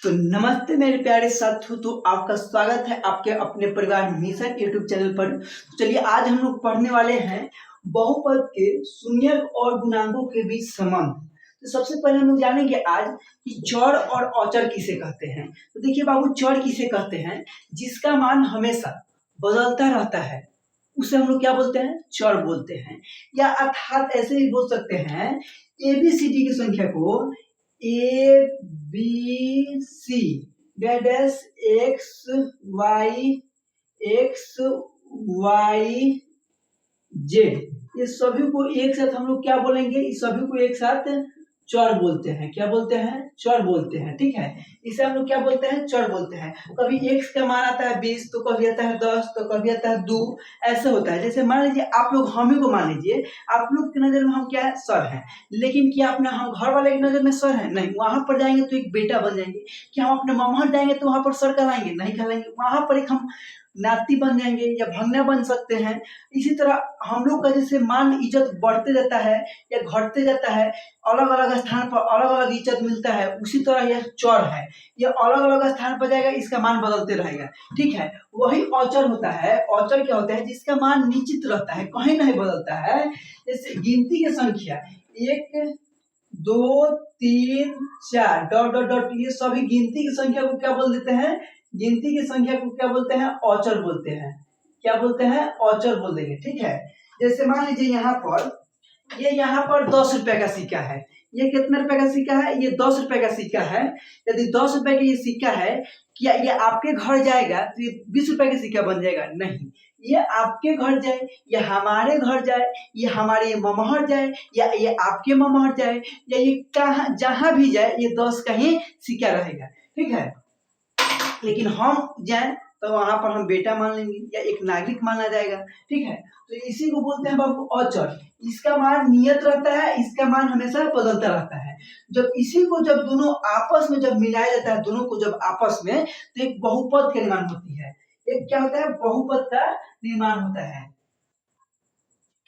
तो नमस्ते मेरे प्यारे साथियों। तो आपका स्वागत है आपके अपने परिवार मिशन यूट्यूब चैनल पर। तो चलिए आज हम लोग पढ़ने वाले हैं बहुपद के शून्यक और गुणांकों के बीच संबंध। तो सबसे पहले हम लोग जानेंगे आज कि चर और अचर किसे कहते हैं। तो देखिए बाबू, चर किसे कहते हैं? जिसका मान हमेशा बदलता रहता है उसे हम लोग क्या बोलते हैं? चर बोलते हैं। या अर्थात ऐसे भी बोल सकते हैं, एबीसीडी की संख्या को A B C dash X Y Z, ये सभी को एक साथ हम लोग क्या बोलेंगे? इस सभी को एक साथ चर बोलते हैं। क्या बोलते हैं? चर बोलते हैं। ठीक है, इसे हम लोग क्या बोलते हैं? चर बोलते हैं। कभी x का मान आता है 20, तो कभी आता है 10, तो कभी आता है 2, ऐसे होता है। जैसे मान लीजिए आप लोग हम ही को मान लीजिए, आप लोग की नजर में हम क्या है? सर हैं। लेकिन क्या अपने हम घर वाले की नजर में सर है? नहीं। वहां पर जाएंगे तो एक बेटा बन जाएंगे। क्या हम अपने मामा जाएंगे तो वहां पर सर कहलाएंगे? नहीं कहलाएंगे। वहां पर एक हम नाती बन जाएंगे या भंगना बन सकते हैं। इसी तरह हम लोग का जैसे मान इज्जत बढ़ते जाता है या घटते जाता है, अलग अलग स्थान पर अलग अलग इज्जत मिलता है, उसी तरह यह चर है। यह अलग अलग स्थान पर जाएगा, इसका मान बदलते रहेगा। ठीक है, वही औचर होता है। औचर क्या होता है? जिसका मान निश्चित रहता है, कहीं नहीं बदलता है। जैसे गिनती की संख्या 1 2 3 4 डॉट डॉट डॉट, ये सभी गिनती की संख्या को क्या बोल देते हैं? गिनती की संख्या को क्या बोलते हैं? औचर बोलते हैं। क्या बोलते हैं? औचर बोल देंगे। ठीक है, जैसे मान लीजिए यहाँ पर 10 रुपए का सिक्का है। ये कितने रुपए का सिक्का है? ये 10 रुपए का सिक्का है। यदि 10 रुपए का ये सिक्का है, क्या ये आपके घर जाएगा तो ये 20 रुपए का सिक्का बन जाएगा? नहीं। ये आपके घर जाए या हमारे घर जाए, ये हमारे ममहर जाए या ये आपके ममहर जाए, या ये कहाँ जहां भी जाए, ये 10 का ही सिक्का रहेगा। ठीक है, लेकिन हम जाए तो वहां पर हम बेटा मान लेंगे या एक नागरिक माना जाएगा। ठीक है, तो इसी को बोलते हैं बाबू अचर। इसका मान नियत रहता है, इसका मान हमेशा बदलता रहता है। जब इसी को जब दोनों आपस में जब मिलाया जाता है, दोनों को जब आपस में, तो एक बहुपद का निर्माण होती है। एक क्या होता है? बहुपद का निर्माण होता है।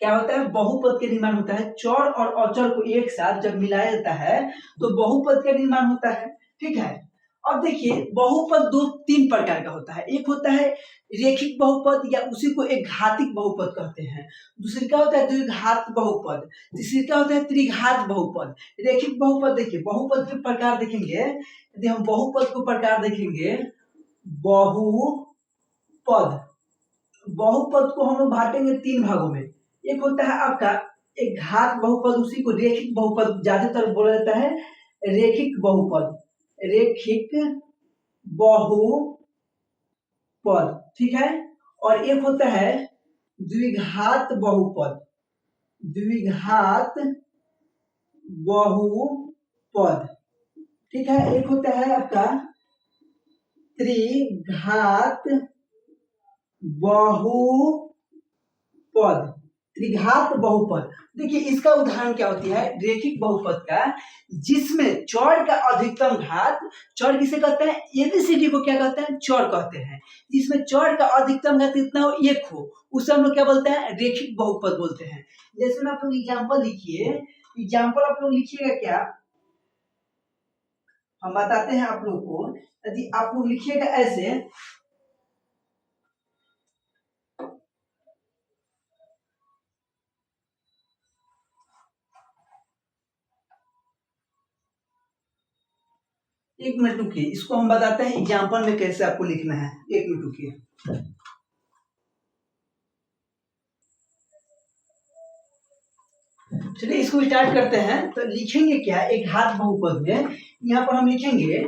क्या होता है? बहुपद के निर्माण होता है। चर और अचर को एक साथ जब मिलाया जाता है तो बहुपद का निर्माण होता है। ठीक है, अब देखिए बहुपद तीन प्रकार का होता है। एक होता है रेखिक बहुपद या उसी को एक घातिक बहुपद कहते हैं। दूसरी का होता है द्विघात बहुपद। तीसरी का होता है त्रिघात बहुपद। रेखिक बहुपद, देखिए बहुपद के प्रकार देखेंगे। यदि हम बहुपद को प्रकार देखेंगे, बहुपद को हम लोग बांटेंगे 3 भागों में। एक होता है आपका एक घात बहुपद, उसी को रेखिक बहुपद ज्यादातर बोला जाता है। रेखिक बहुपद, ठीक है। और एक होता है द्विघात बहुपद, ठीक है। एक होता है आपका त्रिघात बहुपद। देखिए इसका उदाहरण क्या होती है रेखिक बहुपद का, जिसमें चर का अधिकतम घात, चर किसे कहते हैं? एबीसीडी को क्या कहते हैं? चर कहते हैं। जिसमें चर का अधिकतम घात कितना हो? 1 हो, उसे हम लोग क्या बोलते हैं? रेखिक बहुपद बोलते हैं। जैसे आप लोग एग्जाम्पल लिखिए, एग्जाम्पल आप लोग लिखिएगा क्या, हम बताते हैं आप लोग को। यदि आप लोग लिखिएगा ऐसे, एक मिनट रुकिए, इसको हम बताते हैं एग्जाम्पल में कैसे आपको लिखना है। एक मिनट रुकिए। चलिए इसको स्टार्ट करते हैं। तो लिखेंगे क्या एक घात बहुपद में? यहाँ पर हम लिखेंगे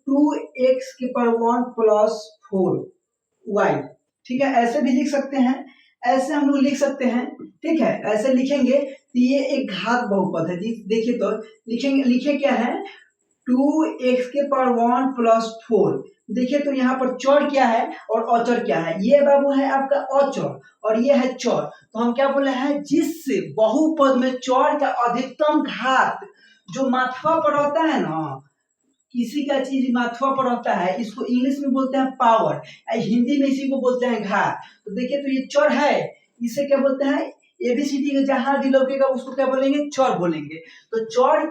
2x की पावर 1 प्लस 4y। ठीक है, ऐसे भी लिख सकते हैं, ऐसे हम लोग लिख सकते हैं। ठीक है, ऐसे लिखेंगे तो ये एक घात बहुपद है। देखिए तो लिखे क्या है? 2x के पावर 1 प्लस 4। देखिए तो यहाँ पर चर क्या है और अचर क्या है? ये बाबू है आपका अचर और ये है चर। तो हम क्या बोले हैं? जिससे बहुपद में चर का अधिकतम घात जो माथवा पर होता है ना, किसी का चीज माथवा पर होता है, इसको इंग्लिश में बोलते हैं पावर, हिंदी में इसी को बोलते हैं घात। तो देखिए तो ये चर है, इसे क्या बोलते हैं? ABCD का जहां भी लौकेगा उसको क्या बोलेंगे, चौर बोलेंगे। तो चौर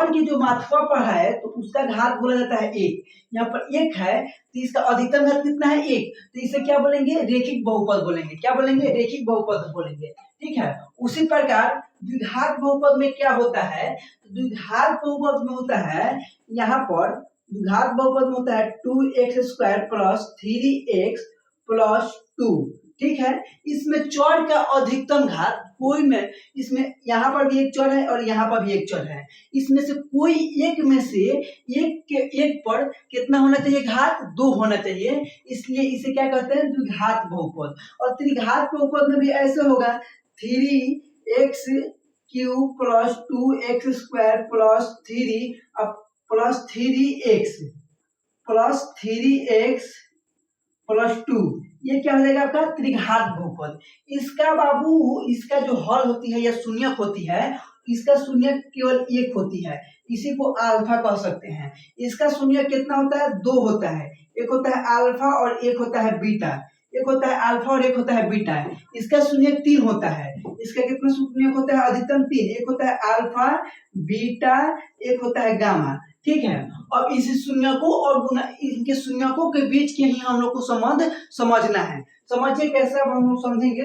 के जो मात्रा पर है तो उसका घात बोला जाता है 1। यहाँ पर 1 है तो इसका अधिकतम घात कितना है, 1। तो इसे क्या बोलेंगे, रेखिक बहुपद बोलेंगे। क्या बोलेंगे, रेखिक बहुपद बोलेंगे। ठीक है। उसी प्रकार द्विघात बहुपद में क्या होता है, द्विघात बहुपद में होता है, यहाँ पर द्विघात बहुपद में होता है 2x² प्लस 3x प्लस 2। ठीक है। इसमें चौर का अधिकतम घात कोई में, इसमें यहाँ पर भी एक चौर है और यहाँ पर भी एक चौर है, इसमें से कोई एक में से एक पर कितना होना चाहिए, घात 2 होना चाहिए, इसलिए इसे क्या कहते हैं, द्विघात बहुपद। और त्रिघात बहुपद में भी ऐसे होगा 3x³ plus 2x² plus 3 plus 3x plus 3x plus 2, ये क्या हो जाएगा आपका त्रिघात बहुपद। इसका बाबू, इसका जो हल होती है या शून्यक होती है, इसका शून्यक केवल 1 होती है, इसी को अल्फा कह सकते हैं। इसका शून्यक कितना होता है, 2 होता है, एक होता है अल्फा और एक होता है बीटा, एक होता है अल्फा और एक होता है बीटा। इसका शून्यक 3 होता है, इसका कितना शून्यक होता है, अधिकतम 3, एक होता है अल्फा, बीटा, एक होता है गामा। ठीक है। अब इस शून्यकों और इनके शून्यकों के बीच के ही हम लोग को संबंध समझना है। समझिए कैसे, अब हम लोग समझेंगे,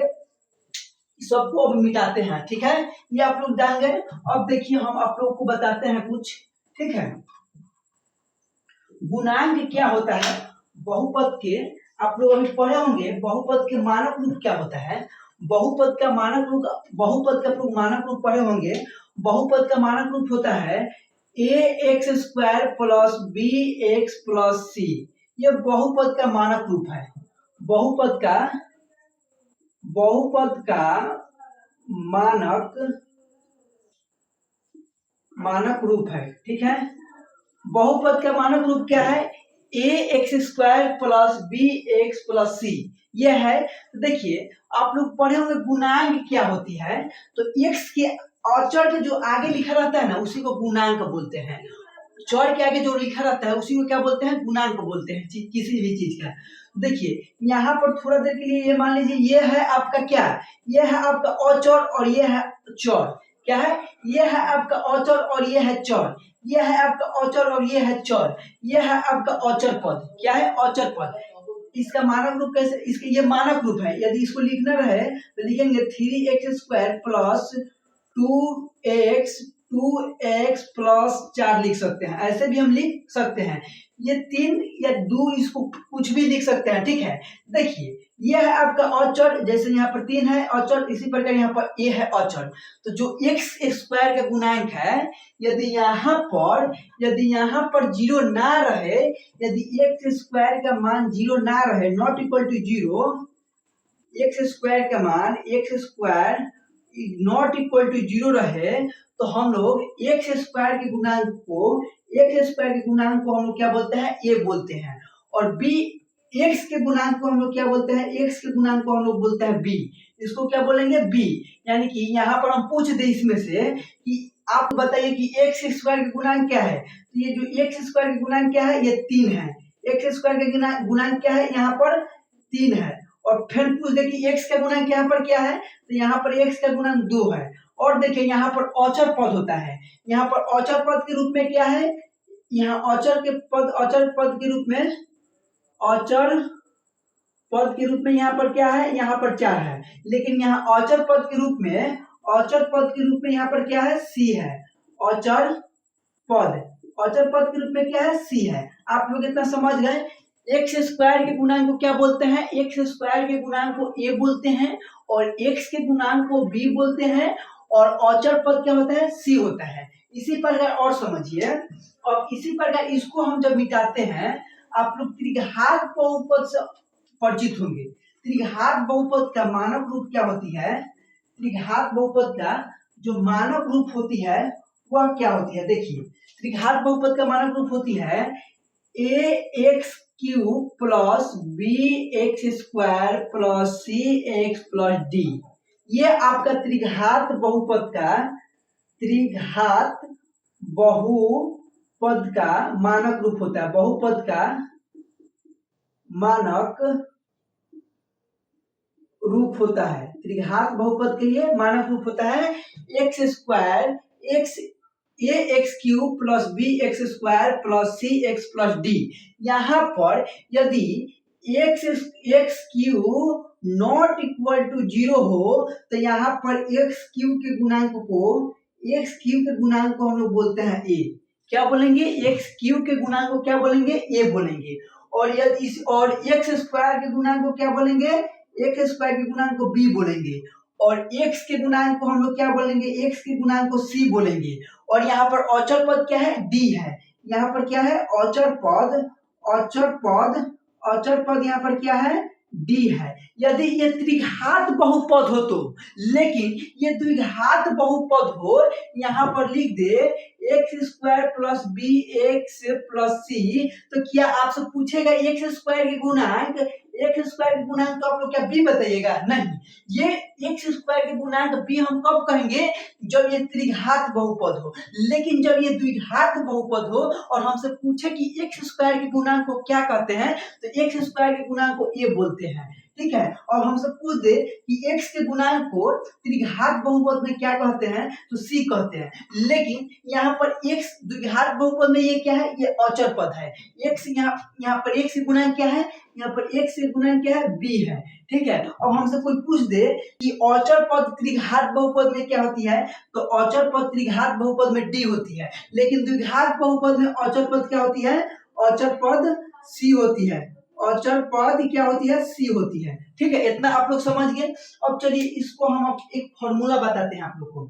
सबको अब मिटाते हैं। ठीक है, ये आप लोग जान गए। अब देखिए हम आप लोगों को बताते हैं कुछ। ठीक है, गुणांक क्या होता है बहुपद के, आप लोग अभी पढ़े होंगे बहुपद के मानक रूप क्या होता है। बहुपद का मानक रूप, बहुपद का मानक रूप पढ़े होंगे। बहुपद का मानक रूप होता है ax² plus bx plus c। ये बहुपद का मानक रूप है। बहुपद का मानक रूप है। ठीक है, बहुपद का मानक रूप क्या है, ax² plus bx plus c ये है। तो देखिए आप लोग पढ़े होंगे गुणांक क्या होती है, तो x के अचर के जो आगे लिखा रहता है ना उसी को गुणांक बोलते हैं। चर के आगे जो लिखा रहता है उसी को क्या बोलते हैं, गुणांक बोलते हैं किसी भी चीज का। देखिए यहाँ पर थोड़ा देर के लिए ये मान लीजिए ये है आपका क्या, ये है आपका अचर और ये है चर। क्या है, ये है आपका अचर और ये है चर, ये है आपका अचर और ये है चर, ये है आपका अचर पद। क्या है, अचर पद। इसका मानक रूप कैसे, इसके ये मानक रूप है। यदि इसको लिखना रहे तो लिखेंगे 3x² प्लस 2x प्लस 4 लिख सकते हैं, ऐसे भी हम लिख सकते हैं। ये 3 या 2 इसको कुछ भी लिख सकते हैं। ठीक है, देखिए ये है आपका अचर, जैसे यहाँ पर 3 है अचर, इसी प्रकार यहाँ पर ये है अचर। तो जो x² का गुणांक है, यदि यहाँ पर 0 ना रहे, यदि x² का मान 0 ना रहे, नॉट इक्वल टू 0, x² का मान x² नॉट इक्वल टू 0 रहे, तो हम लोग x² के गुणांक को हम लोग क्या बोलते हैं, a बोलते हैं। और x के गुणांक को हम लोग क्या बोलते हैं, x के गुणांक को हम लोग बोलते हैं b। इसको क्या बोलेंगे, b। यानी कि यहाँ पर हम पूछ दे इसमें से कि आप बताइए कि x² के गुणांक क्या है, तो ये जो x² के गुणांक क्या है, ये 3 है। x² के गुणांक क्या है, यहाँ पर 3 है। और फिर पूछ दे कि x का गुणांक यहाँ पर क्या है, तो यहाँ पर x का गुणांक 2 है। और देखिए यहाँ पर अचर पद होता है, यहाँ पर अचर पद के रूप में क्या है, यहाँ अचर पद के रूप में यहाँ पर क्या है, यहाँ पर 4 है। लेकिन यहाँ अचर पद के रूप में यहाँ पर क्या है, c है। अचर पद के रूप में क्या है, c है। आप लोग इतना समझ गए। x² के गुणांक को क्या बोलते हैं, x² के गुणांक को a बोलते हैं, और x के गुणांक को b बोलते हैं, और अचर पद क्या होता है, c होता है। इसी प्रकार और समझिए। अब इसी प्रकार इसको हम जब मिटाते हैं, आप लोग त्रिघात बहुपद से परिचित होंगे। त्रिघात बहुपद का मानक रूप क्या होती है, त्रिघात बहुपद का जो मानक रूप होती है वह क्या होती है, देखिए त्रिघात बहुपद का मानक रूप होती है ax³ plus bx² plus cx plus d। ये आपका त्रिघात बहुपद का मानक रूप होता है। बहुपद का मानक रूप होता है, त्रिघात बहुपद के लिए मानक रूप होता है x square x a x cube plus b x square plus c x plus d. यहाँ पर यदि x x cube not equal to 0 हो तो यहाँ पर एक्स क्यूब के गुणांक को हम लोग बोलते हैं ए। क्या बोलेंगे? एक्स क्यूब के गुणांक को क्या बोलेंगे? ए बोलेंगे। और यदि एक्स स्क्वायर के गुणांक को क्या बोलेंगे? एक्स स्क्वायर के गुणांक को बी बोलेंगे। और एक्स के गुणांक को हम लोग क्या बोलेंगे? एक्स के गुणांक को सी बोलेंगे। और यहाँ पर औचर पद क्या है? डी है। यहाँ पर क्या है? औचर पद यहाँ पर क्या है? डी है। यदि ये त्रिघात बहुपद हो तो, लेकिन ये द्विघात बहुपद हो, यहाँ पर लिख दे x square plus b x plus c, तो क्या आपसे पूछेगा एक्स स्क्वायर के गुणांक तो आप लोग क्या बी बताइएगा? नहीं, ये एक्स स्क्वायर के गुणांक बी हम कब कहेंगे? जब ये त्रिघात बहुपद हो। लेकिन जब ये द्विघात बहुपद हो और हमसे पूछे कि एक्स स्क्वायर के गुणांक को क्या कहते हैं, तो एक्स स्क्वायर के गुणांक को ए बोलते हैं। ठीक है। और हमसे पूछ दे कि x के गुणांक को त्रिघात बहुपद में क्या कहते हैं, तो c कहते हैं। लेकिन यहाँ पर x द्विघात बहुपद में ये क्या है? ये औचर पद है। x यहाँ पर x के गुणांक क्या है? यहाँ पर x के गुणांक क्या है? b है। ठीक है। अब हमसे कोई पूछ दे कि औचर पद त्रिघात बहुपद में क्या होती है, तो औचर पद त्रिघात बहुपद में d होती है। लेकिन द्विघात बहुपद में औचर पद क्या होती है? औचर पद c होती है। औचर पद क्या होती है? सी होती है। ठीक है, इतना आप लोग समझ गए। अब चलिए इसको हम एक फॉर्मूला बताते हैं आप लोग को।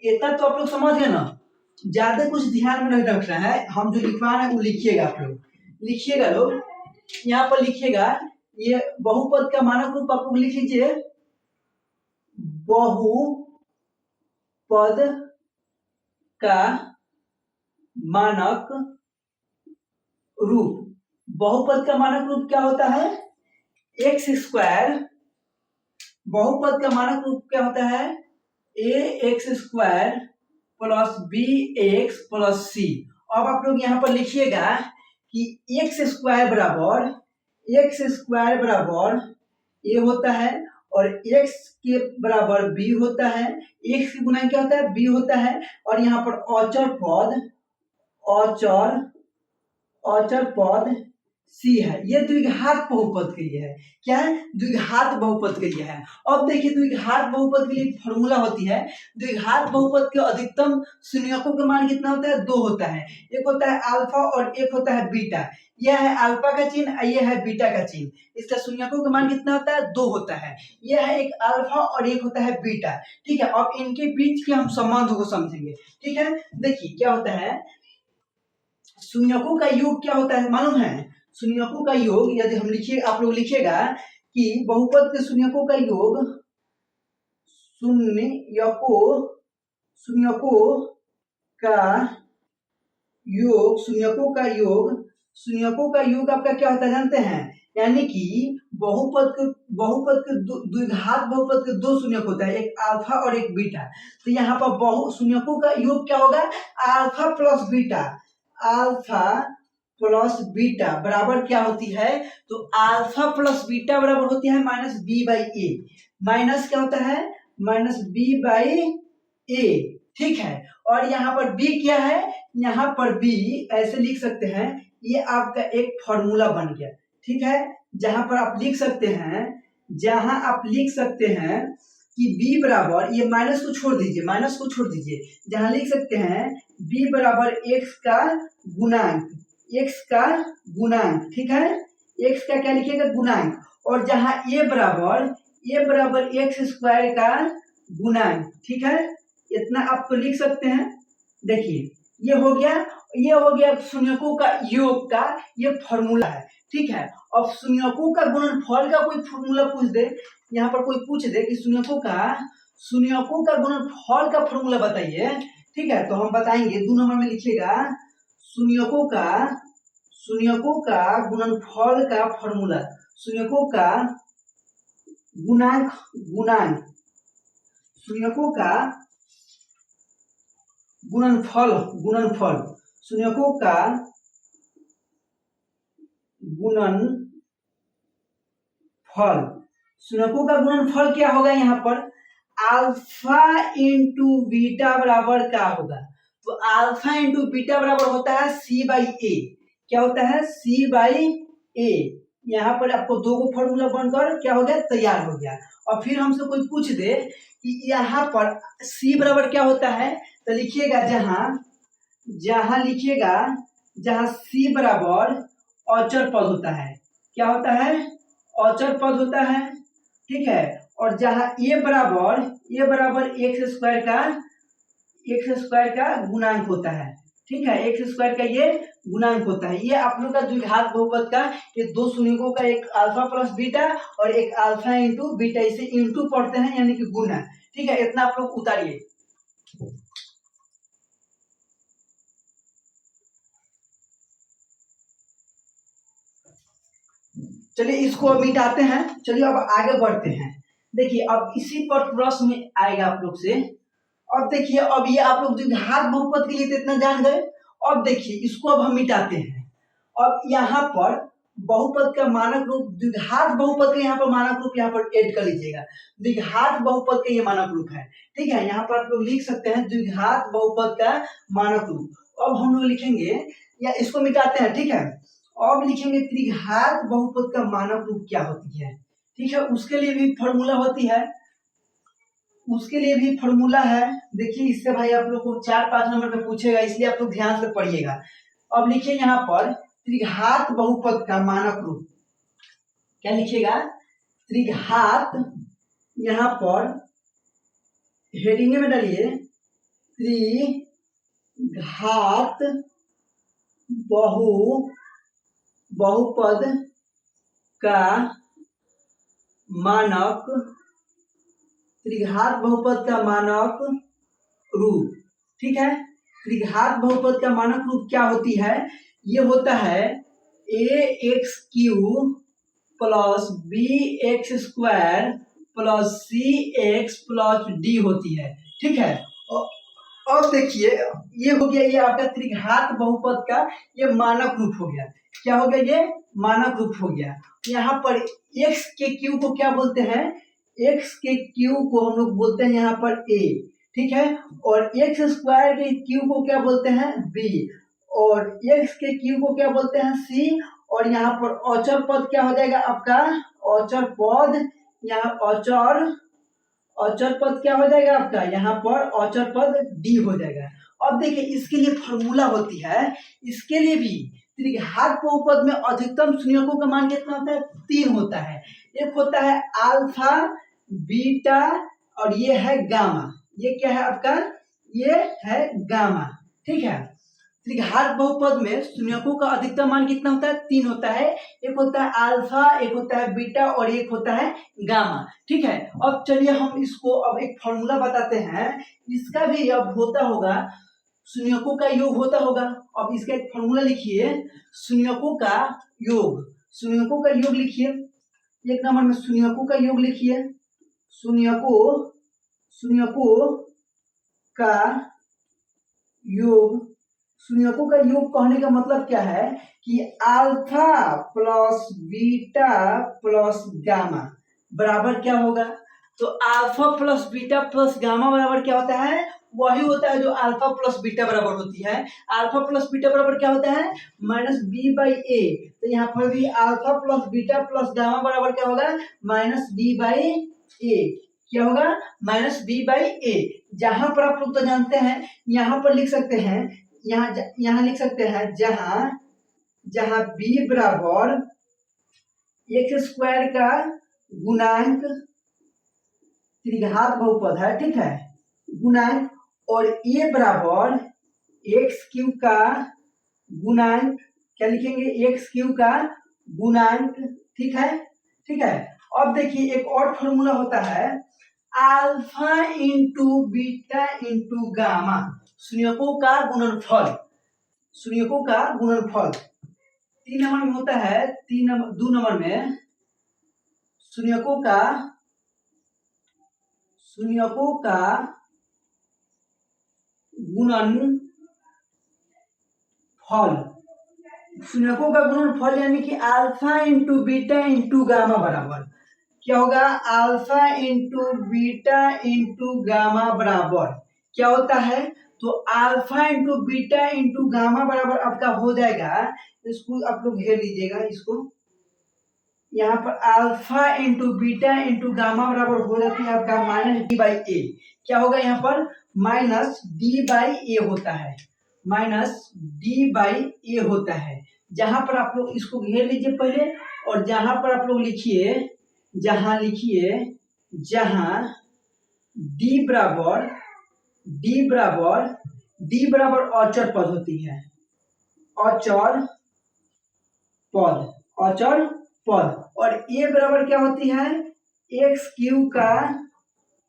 इतना तो आप लोग समझ गए ना, ज्यादा कुछ ध्यान में नहीं रखना है। हम जो लिखवा रहे हैं वो लिखिएगा, आप लोग लिखिएगा। लोग यहाँ पर लिखिएगा, ये बहुपद का मानक रूप आप लोग लिख लीजिए। बहुपद का मानक रूप, बहुपद का मानक रूप क्या होता है? X square. बहुपद का मानक रूप क्या होता है? A x square plus b x plus c. अब आप लोग यहाँ पर लिखिएगा कि एक्स स्क्वायर बराबर ए होता है और एक्स के बराबर बी होता है। एक्स के गुणा क्या होता है? बी होता है। और यहाँ पर औचर पद सी है। ये द्विघात बहुपद के लिए है। क्या है? द्विघात बहुपद के लिए है। अब देखिए, द्विघात बहुपद के लिए फॉर्मूला होती है, द्विघात बहुपद के अधिकतम शून्यकों का मान कितना होता है? 2 होता है। एक होता है अल्फा और एक होता है बीटा। यह है अल्फा का चिन्ह, यह है बीटा का चिन्ह। इसका शून्यकों का मान कितना होता है? 2 होता है। यह है एक अल्फा और एक होता है बीटा। ठीक है। अब इनके बीच के हम संबंध को समझेंगे। ठीक है, देखिए क्या होता है, शून्यकों का योग क्या होता है मालूम है? शून्यकों का योग यदि हम लिखिए, आप लोग लिखिएगा कि बहुपद के शून्यकों का योग, शून्यकों का योग आपका क्या होता है जानते हैं? यानी कि बहुपद के द्विघात बहुपद के 2 शून्यक होता है, एक अल्फा और एक बीटा। तो यहाँ पर शून्यकों का योग क्या होगा? अल्फा प्लस बीटा बराबर क्या होती है? तो अल्फा प्लस बीटा बराबर होती है minus B by A. Minus क्या होता है? Minus B by A. ठीक है। और यहाँ पर बी क्या है? यहाँ पर बी ऐसे लिख सकते हैं, ये आपका एक फॉर्मूला बन गया। ठीक है, जहां पर आप लिख सकते हैं कि b बराबर, ये माइनस को छोड़ दीजिए, जहां लिख सकते हैं b बराबर x का गुणांक। ठीक है, x का क्या लिखिएगा? गुणांक। और जहां a बराबर एक्स स्क्वायर का गुणांक। ठीक है, इतना आप तो लिख सकते हैं। देखिए ये हो गया शून्यकों का योग का ये फॉर्मूला है। ठीक है। अब शून्यकों का गुणनफल का कोई फॉर्मूला पूछ दे, यहाँ पर कोई पूछ दे कि शून्यकों का गुणनफल का फॉर्मूला बताइए। ठीक है, तो हम बताएंगे। 2 नंबर में लिखिएगा शून्यकों का गुणनफल का फॉर्मूला, शून्यकों का गुणांक, शून्यकों का गुणनफल, शून्यकों का गुणनफल शून्यकों का गुणनफल क्या होगा यहाँ पर, अल्फा इंटू बीटा बराबर क्या होगा, तो अल्फा इंटू बीटा बराबर होता है सी बाई ए। क्या होता है, सी बाई ए। यहाँ पर आपको दो को फॉर्मूला बनकर क्या हो गया, तैयार हो गया। और फिर हमसे कोई पूछ दे कि यहाँ पर सी बराबर क्या होता है, तो लिखिएगा जहां लिखिएगा जहां सी बराबर अचर पद होता है। क्या होता है, अचर पद होता है, ठीक है। और जहां ए बराबर एक्स स्क्वायर का गुणांक होता है, ठीक है। एक्स स्क्वायर का ये गुणांक होता है। ये आप लोग का द्विघात बहुपद का ये दो शून्यों का, एक अल्फा प्लस बीटा और एक अल्फा इंटू बीटा, इसे इंटू पढ़ते हैं यानी कि गुना, ठीक है। इतना आप लोग उतारिए। चलिए इसको अब मिटाते हैं। चलिए अब आगे बढ़ते हैं। देखिए अब इसी पर प्रश्न आएगा आप लोग से। अब देखिए अब ये आप लोग द्विघात बहुपद के लिए तो इतना जान गए। अब देखिए इसको अब हम मिटाते हैं। अब यहाँ पर बहुपद का मानक रूप, द्विघात बहुपद का यहाँ पर मानक रूप यहाँ पर ऐड कर लीजिएगा। द्विघात बहुपद का ये मानक रूप है, ठीक है। यहाँ पर आप लोग लिख सकते हैं द्विघात बहुपद का मानक रूप। अब हम लोग लिखेंगे या इसको मिटाते हैं, ठीक है। अब लिखेंगे त्रिघात बहुपद का मानक रूप क्या होती है, ठीक है। उसके लिए भी फॉर्मूला होती है, उसके लिए भी फॉर्मूला है। देखिए इससे भाई आप लोग को 4-5 नंबर पे पूछेगा, इसलिए आप लोग ध्यान से पढ़िएगा। अब लिखिए यहाँ पर त्रिघात बहुपद का मानक रूप। क्या लिखिएगा, त्रिघात, यहाँ पर हेडिंग में डालिए त्रिघात बहुपद का मानक, त्रिघात बहुपद का मानक रूप, ठीक है। त्रिघात बहुपद का मानक रूप क्या होती है, ये होता है a x cube plus b x square plus c x plus d होती है, ठीक है। अब देखिए ये हो गया, ये आपका त्रिघात बहुपद का ये मानक रूप हो गया। क्या हो गया, ये मानक रूप हो गया। यहाँ पर x के क्यू को क्या बोलते हैं, x के क्यू को हम लोग बोलते हैं यहाँ पर a, ठीक है। और एक्स स्क्वायर के क्यू को क्या बोलते हैं b, और x के क्यू को क्या बोलते हैं c। और यहाँ पर अचर पद क्या हो जाएगा आपका, अचर पद, यहाँ अचर पद क्या हो जाएगा आपका, यहाँ पर अचर पद डी हो जाएगा। अब देखिए इसके लिए फॉर्मूला होती है, इसके लिए भी त्रिघात बहुपद में अधिकतम शून्यकों का मान कितना होता है, 3 होता है। एक होता है अल्फा, बीटा और ये है गामा। ये क्या है आपका, ये है गामा, ठीक है। त्रिघात बहुपद में शून्यकों का अधिकतम मान कितना होता है, 3 होता है। एक होता है अल्फा, एक होता है बीटा और एक होता है गामा, ठीक है। अब चलिए हम इसको अब एक फॉर्मूला बताते हैं। इसका भी अब होता होगा, शून्यकों का योग होता होगा। अब इसका एक फॉर्मूला लिखिए, शून्यकों का योग। शून्यकों का योग लिखिए, एक नंबर में शून्यकों का योग लिखिए। शून्यकों का योग, शून्यकों का योग कहने का मतलब क्या है कि alpha plus beta plus gamma बराबर क्या होगा, तो alpha plus beta plus gamma बराबर क्या होता है, वही होता है जो अल्फा प्लस बीटा बराबर होती है। अल्फा प्लस बीटा बराबर क्या होता है, माइनस बी बाई ए। तो यहाँ पर भी alpha plus beta plus gamma बराबर क्या होगा, माइनस बी बाई ए। क्या होगा, माइनस बी बाई ए। जहां पर आप लोग तो जानते हैं, यहाँ पर लिख सकते हैं, यहाँ लिख सकते हैं जहां b बराबर एक्स स्क्वायर का गुणांक, त्रिघात बहुपद है, ठीक है, गुणांक, और a बराबर एक्स क्यू का गुणांक। क्या लिखेंगे, एक्स क्यू का गुणांक, ठीक है, ठीक है। अब देखिए एक और फॉर्मूला होता है, alpha into beta into gamma, शून्यकों का गुणनफल। शून्यकों का गुणनफल 3 नंबर में होता है, 2 नंबर में शून्यकों का गुणनफल, शून्यकों का गुणनफल यानी कि alpha into beta into gamma बराबर, क्या होगा, alpha into beta into gamma बराबर क्या होता है, तो alpha into beta into gamma बराबर आपका हो जाएगा, इसको आप लोग घेर लीजिएगा, इसको यहाँ पर alpha into beta into gamma बराबर हो जाती है आपका माइनस डी बाई ए। क्या होगा यहाँ पर, माइनस डी बाई ए होता है, माइनस डी बाई ए होता है। जहां पर आप लोग इसको घेर लीजिए पहले, और जहां पर आप लोग लिखिए, जहां लिखिए, जहां डी बराबर डी बराबर डी बराबर अचर पद होती है, अचर पद, अचर पद, और ए बराबर क्या होती है, एक्स क्यू का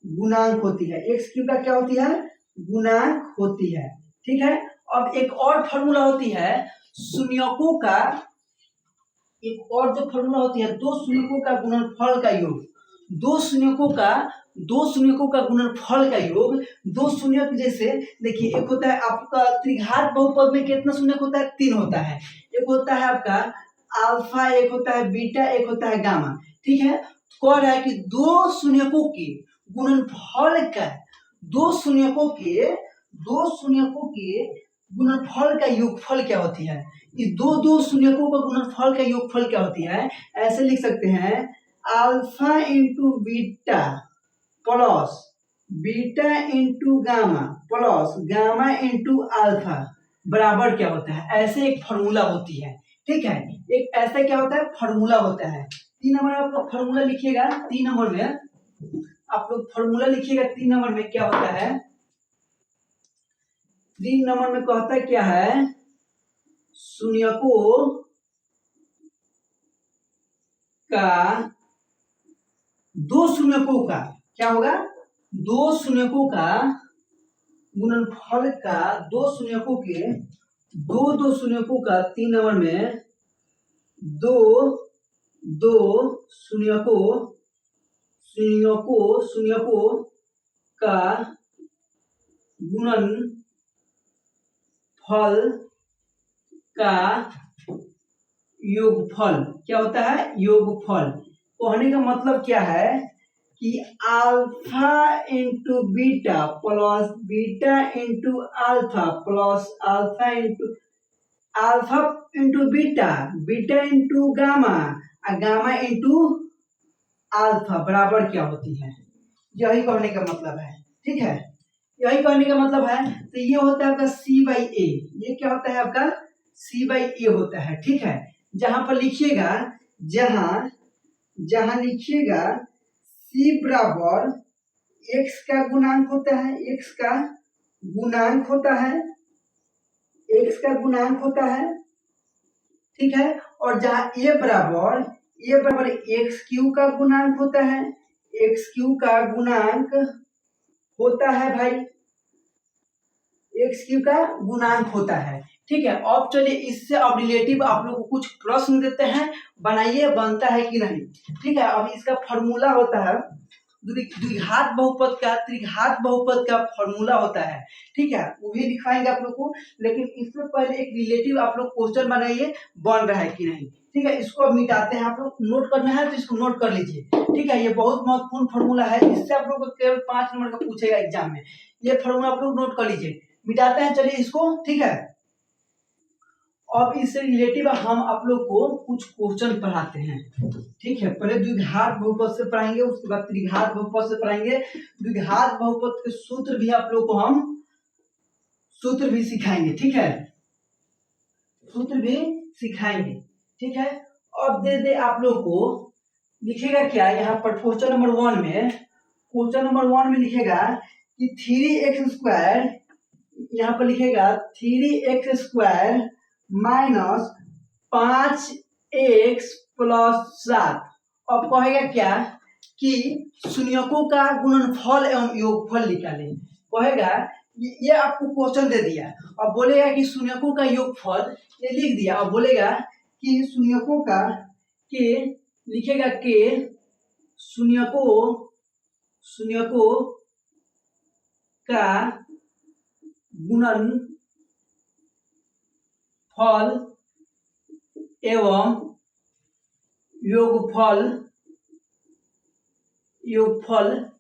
गुणांक होती है, एक्स क्यू का क्या होती है, गुणांक होती है। ठीक है, अब एक और फॉर्मूला होती है शून्यकों का, एक और जो फॉर्मूला होती है, दो शून्यकों का गुणनफल का योग, दो शून्यकों का गुणनफल का योग, दो शून्यक जैसे देखिए, एक होता है आपका त्रिघात बहुपद में कितना शून्यक होता है, 3 होता है, एक होता है आपका अल्फा, एक होता है बीटा, एक होता है गामा। ठीक है, कह रहा है कि दो शून्यकों के गुणनफल का, दो शून्यकों के गुणनफल का योगफल क्या होती है, इस दो शून्यकों का गुणनफल का योगफल क्या होती है, ऐसे लिख सकते हैं, alpha into beta plus beta into gamma plus gamma into alpha बराबर क्या होता है, ऐसे एक फॉर्मूला होती है। ठीक है, एक ऐसा क्या होता है, फॉर्मूला होता है। 3 नंबर आप लोग फॉर्मूला लिखिएगा, 3 नंबर में आप लोग फॉर्मूला लिखिएगा, 3 नंबर में क्या होता है, 3 नंबर में कहता है क्या है, शून्यकों का, दो शून्यकों का क्या होगा, दो शून्यकों का गुणनफल का, दो शून्यकों के, दो शून्यकों का, 3 नंबर में दो शून्यकों का गुणनफल का योगफल क्या होता है, योगफल। कहने का मतलब क्या है कि alpha into beta plus beta into alpha plus alpha into beta, beta into gamma, और गामा इंटू अल्फा बराबर क्या होती है, यही कहने का मतलब है। ठीक है, यही कहने का मतलब है। तो ये होता है आपका सी बाई ए, ये क्या होता है आपका, सी बाई ए होता है। ठीक है, जहां पर लिखिएगा, जहां लिखिएगा सी बराबर एक्स का गुणांक होता है, एक्स का गुणांक होता है, एक्स का गुणांक होता है। ठीक है, और जहां ए बराबर एक्स क्यू का गुणांक होता है, एक्स क्यू का गुणांक होता है भाई, एक्स क्यू का गुणांक होता है। ठीक है, अब चलिए इससे अब रिलेटिव आप लोग को कुछ प्रश्न देते हैं, बनाइए, बनता है कि नहीं। ठीक है, अब इसका फॉर्मूला होता है, द्विघात बहुपद का, त्रिघात बहुपद का फॉर्मूला होता है। ठीक है, वो भी दिखाएंगे आप लोग को, लेकिन इससे पहले एक रिलेटिव आप लोग क्वेश्चन बनाइए, बन रहा है कि नहीं। ठीक है, इसको अब मिटाते हैं, आप लोग नोट करना है तो इसको नोट कर लीजिए। ठीक है, ये बहुत महत्वपूर्ण फॉर्मूला है, इससे आप लोग को केवल 5 नंबर का पूछेगा एग्जाम में, ये फॉर्मूला आप लोग नोट कर लीजिए। मिटाते हैं, चलिए इसको। ठीक है, अब इससे रिलेटिव हम आप लोग को कुछ क्वेश्चन पढ़ाते हैं। ठीक है, पहले द्विघात बहुपद से पढ़ाएंगे, उसके बाद त्रिघात बहुपद से पढ़ाएंगे, द्विघात बहुपद के सूत्र भी आप लोग को हम सूत्र भी सिखाएंगे। ठीक है, सूत्र भी सिखाएंगे। ठीक है, अब दे आप लोग को लिखेगा क्या, यहाँ पर क्वेश्चन नंबर 1 में लिखेगा कि 3x², यहाँ पर लिखेगा 3x² माइनस 5x प्लस 7। अब कहेगा क्या कि शून्यकों का गुणनफल एवं योगफल निकालें। कहेगा ये आपको क्वेश्चन दे दिया, अब बोलेगा कि शून्यकों का योगफल, ये लिख दिया, अब बोलेगा कि शून्यकों का के, लिखेगा के शून्यकों का गुणनफल एवं योगफल योगफल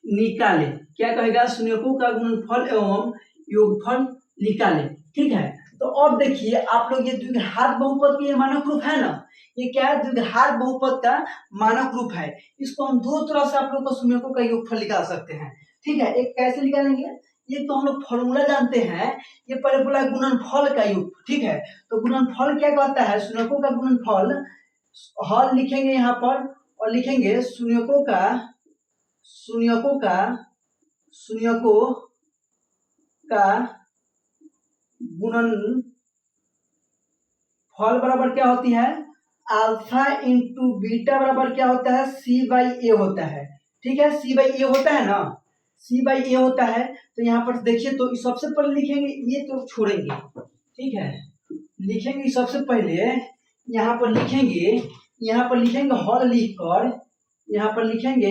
निकाले। क्या कहेगा? शून्यकों का गुणनफल एवं योगफल निकाले। ठीक है, तो अब देखिए आप लोग, ये द्विघात बहुपद के मानक रूप है ना, ये क्या है? द्विघात बहुपद का मानक रूप है। इसको हम दो तरह से आप लोग को शून्यकों का योगफल निकाल सकते हैं। ठीक है, एक कैसे निकालेंगे? ये तो हम लोग फॉर्मूला जानते हैं। ये पहले बोला गुणनफल का योग। ठीक है, तो गुणनफल क्या कहता है? शून्यकों का गुणनफल। हल लिखेंगे यहाँ पर और लिखेंगे शून्यकों का गुणनफल बराबर क्या होती है? अल्फा इंटू बीटा बराबर क्या होता है? सी बाई ए होता है। ठीक है, सी बाई ए होता है ना, सी बाई ए होता है। तो यहाँ पर देखिए, तो सबसे पहले लिखेंगे, ये तो छोड़ेंगे। ठीक है, लिखेंगे सबसे पहले यहाँ पर लिखेंगे हल लिखकर, यहाँ पर लिखेंगे,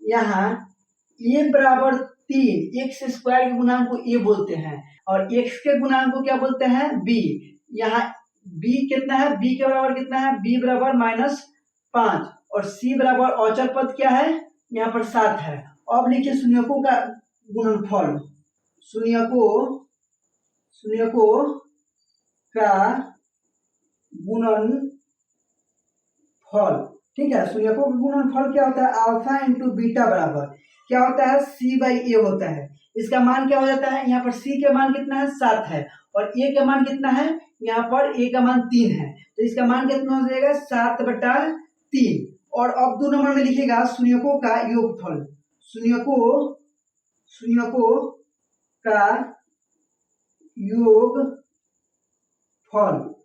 यहाँ ए बराबर 3, एक्स स्क्वायर के गुणांक को ए बोलते हैं और एक्स के गुणांक को क्या बोलते हैं? बी। यहाँ बी कितना है? बी के बराबर कितना है? बी बराबर -5 और सी बराबर अचर पद क्या है? यहाँ पर 7 है। अब लिखिए शून्यकों का गुणनफल, शून्यकों का गुणनफल। ठीक है, शून्यकों का गुणनफल क्या होता है? अल्फा इंटू बीटा बराबर क्या होता है? सी बाई ए होता है। इसका मान क्या हो जाता है? यहाँ पर सी के मान कितना है? 7 है और ए का मान कितना है? यहाँ पर ए का मान 3 है, तो इसका मान कितना हो जाएगा? 7/3। और अब 2 नंबर में लिखिएगा शून्यकों का योगफल, शून्यकों का योगफल।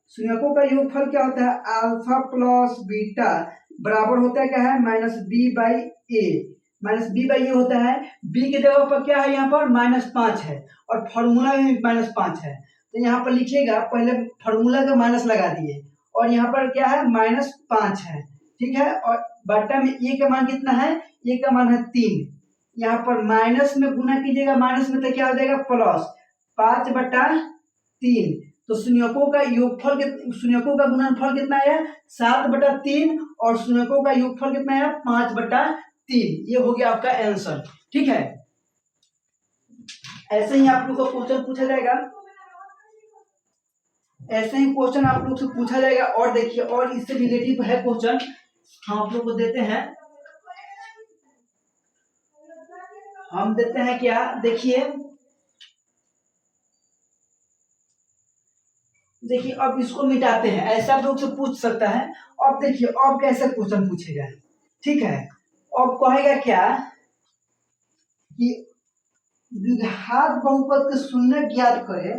शून्यकों का योगफल क्या होता है? अल्फा प्लस बीटा बराबर होता है क्या है? -b/a होता है। b की जगह पर क्या है? यहाँ पर -5 है और फॉर्मूला में भी -5 है। तो यहाँ पर लिखिएगा, पहले फॉर्मूला का माइनस लगा दिए और यहाँ पर क्या है? -5 है। ठीक है, और बट्टा में ए का मान कितना है? ए का मान है 3। यहाँ पर माइनस में गुना कीजिएगा, माइनस में तो क्या हो जाएगा? प्लस 5/3। तो शून्यकों का योगफल, शून्यकों का गुणनफल कितना आया? 7/3 और शून्यकों का योगफल कितना आया? 5/3। ये हो गया आपका आंसर। ठीक है, ऐसे ही आप लोग को क्वेश्चन पूछा जाएगा, ऐसे ही क्वेश्चन आप लोग से पूछा जाएगा। और देखिए, और इससे रिलेटिव है क्वेश्चन, हम आप लोग को देते हैं, हम देते हैं क्या? देखिए अब इसको मिटाते हैं, ऐसा आप लोग से पूछ सकता है। अब देखिए अब कैसे क्वेश्चन पूछेगा। ठीक है, अब कहेगा क्या कि द्विघात बहुपद के शून्य ज्ञात करें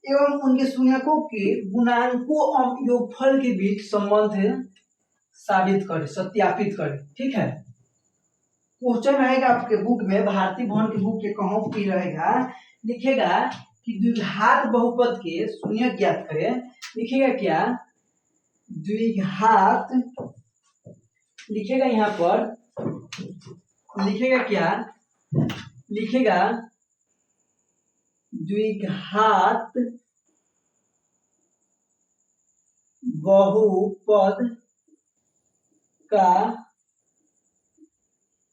एवं उनके शून्यकों के गुणांकों और योगफल के बीच संबंध साबित करें, सत्यापित करें। ठीक है, क्वेश्चन रहेगा आपके बुक में, भारतीय भवन के बुक के कॉपी रहेगा, लिखेगा कि द्विघात बहुपद के शून्य ज्ञात करें। लिखेगा क्या? द्विघात, लिखेगा यहाँ पर, लिखेगा क्या? लिखेगा द्विघात बहुपद का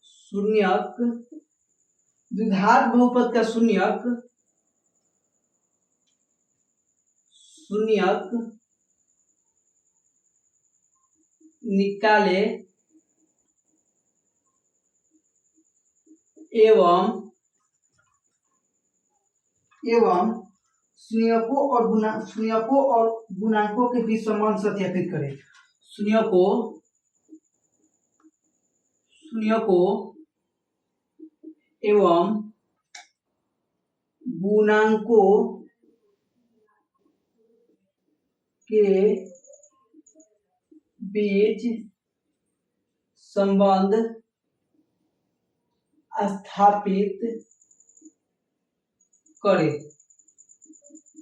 शून्यक, द्विघात बहुपद का शून्यक निकाले एवं शून्यकों और गुणांकों के बीच संबंध सत्यापित करें। शून्यकों एवं गुणांकों के बीच संबंध स्थापित करें।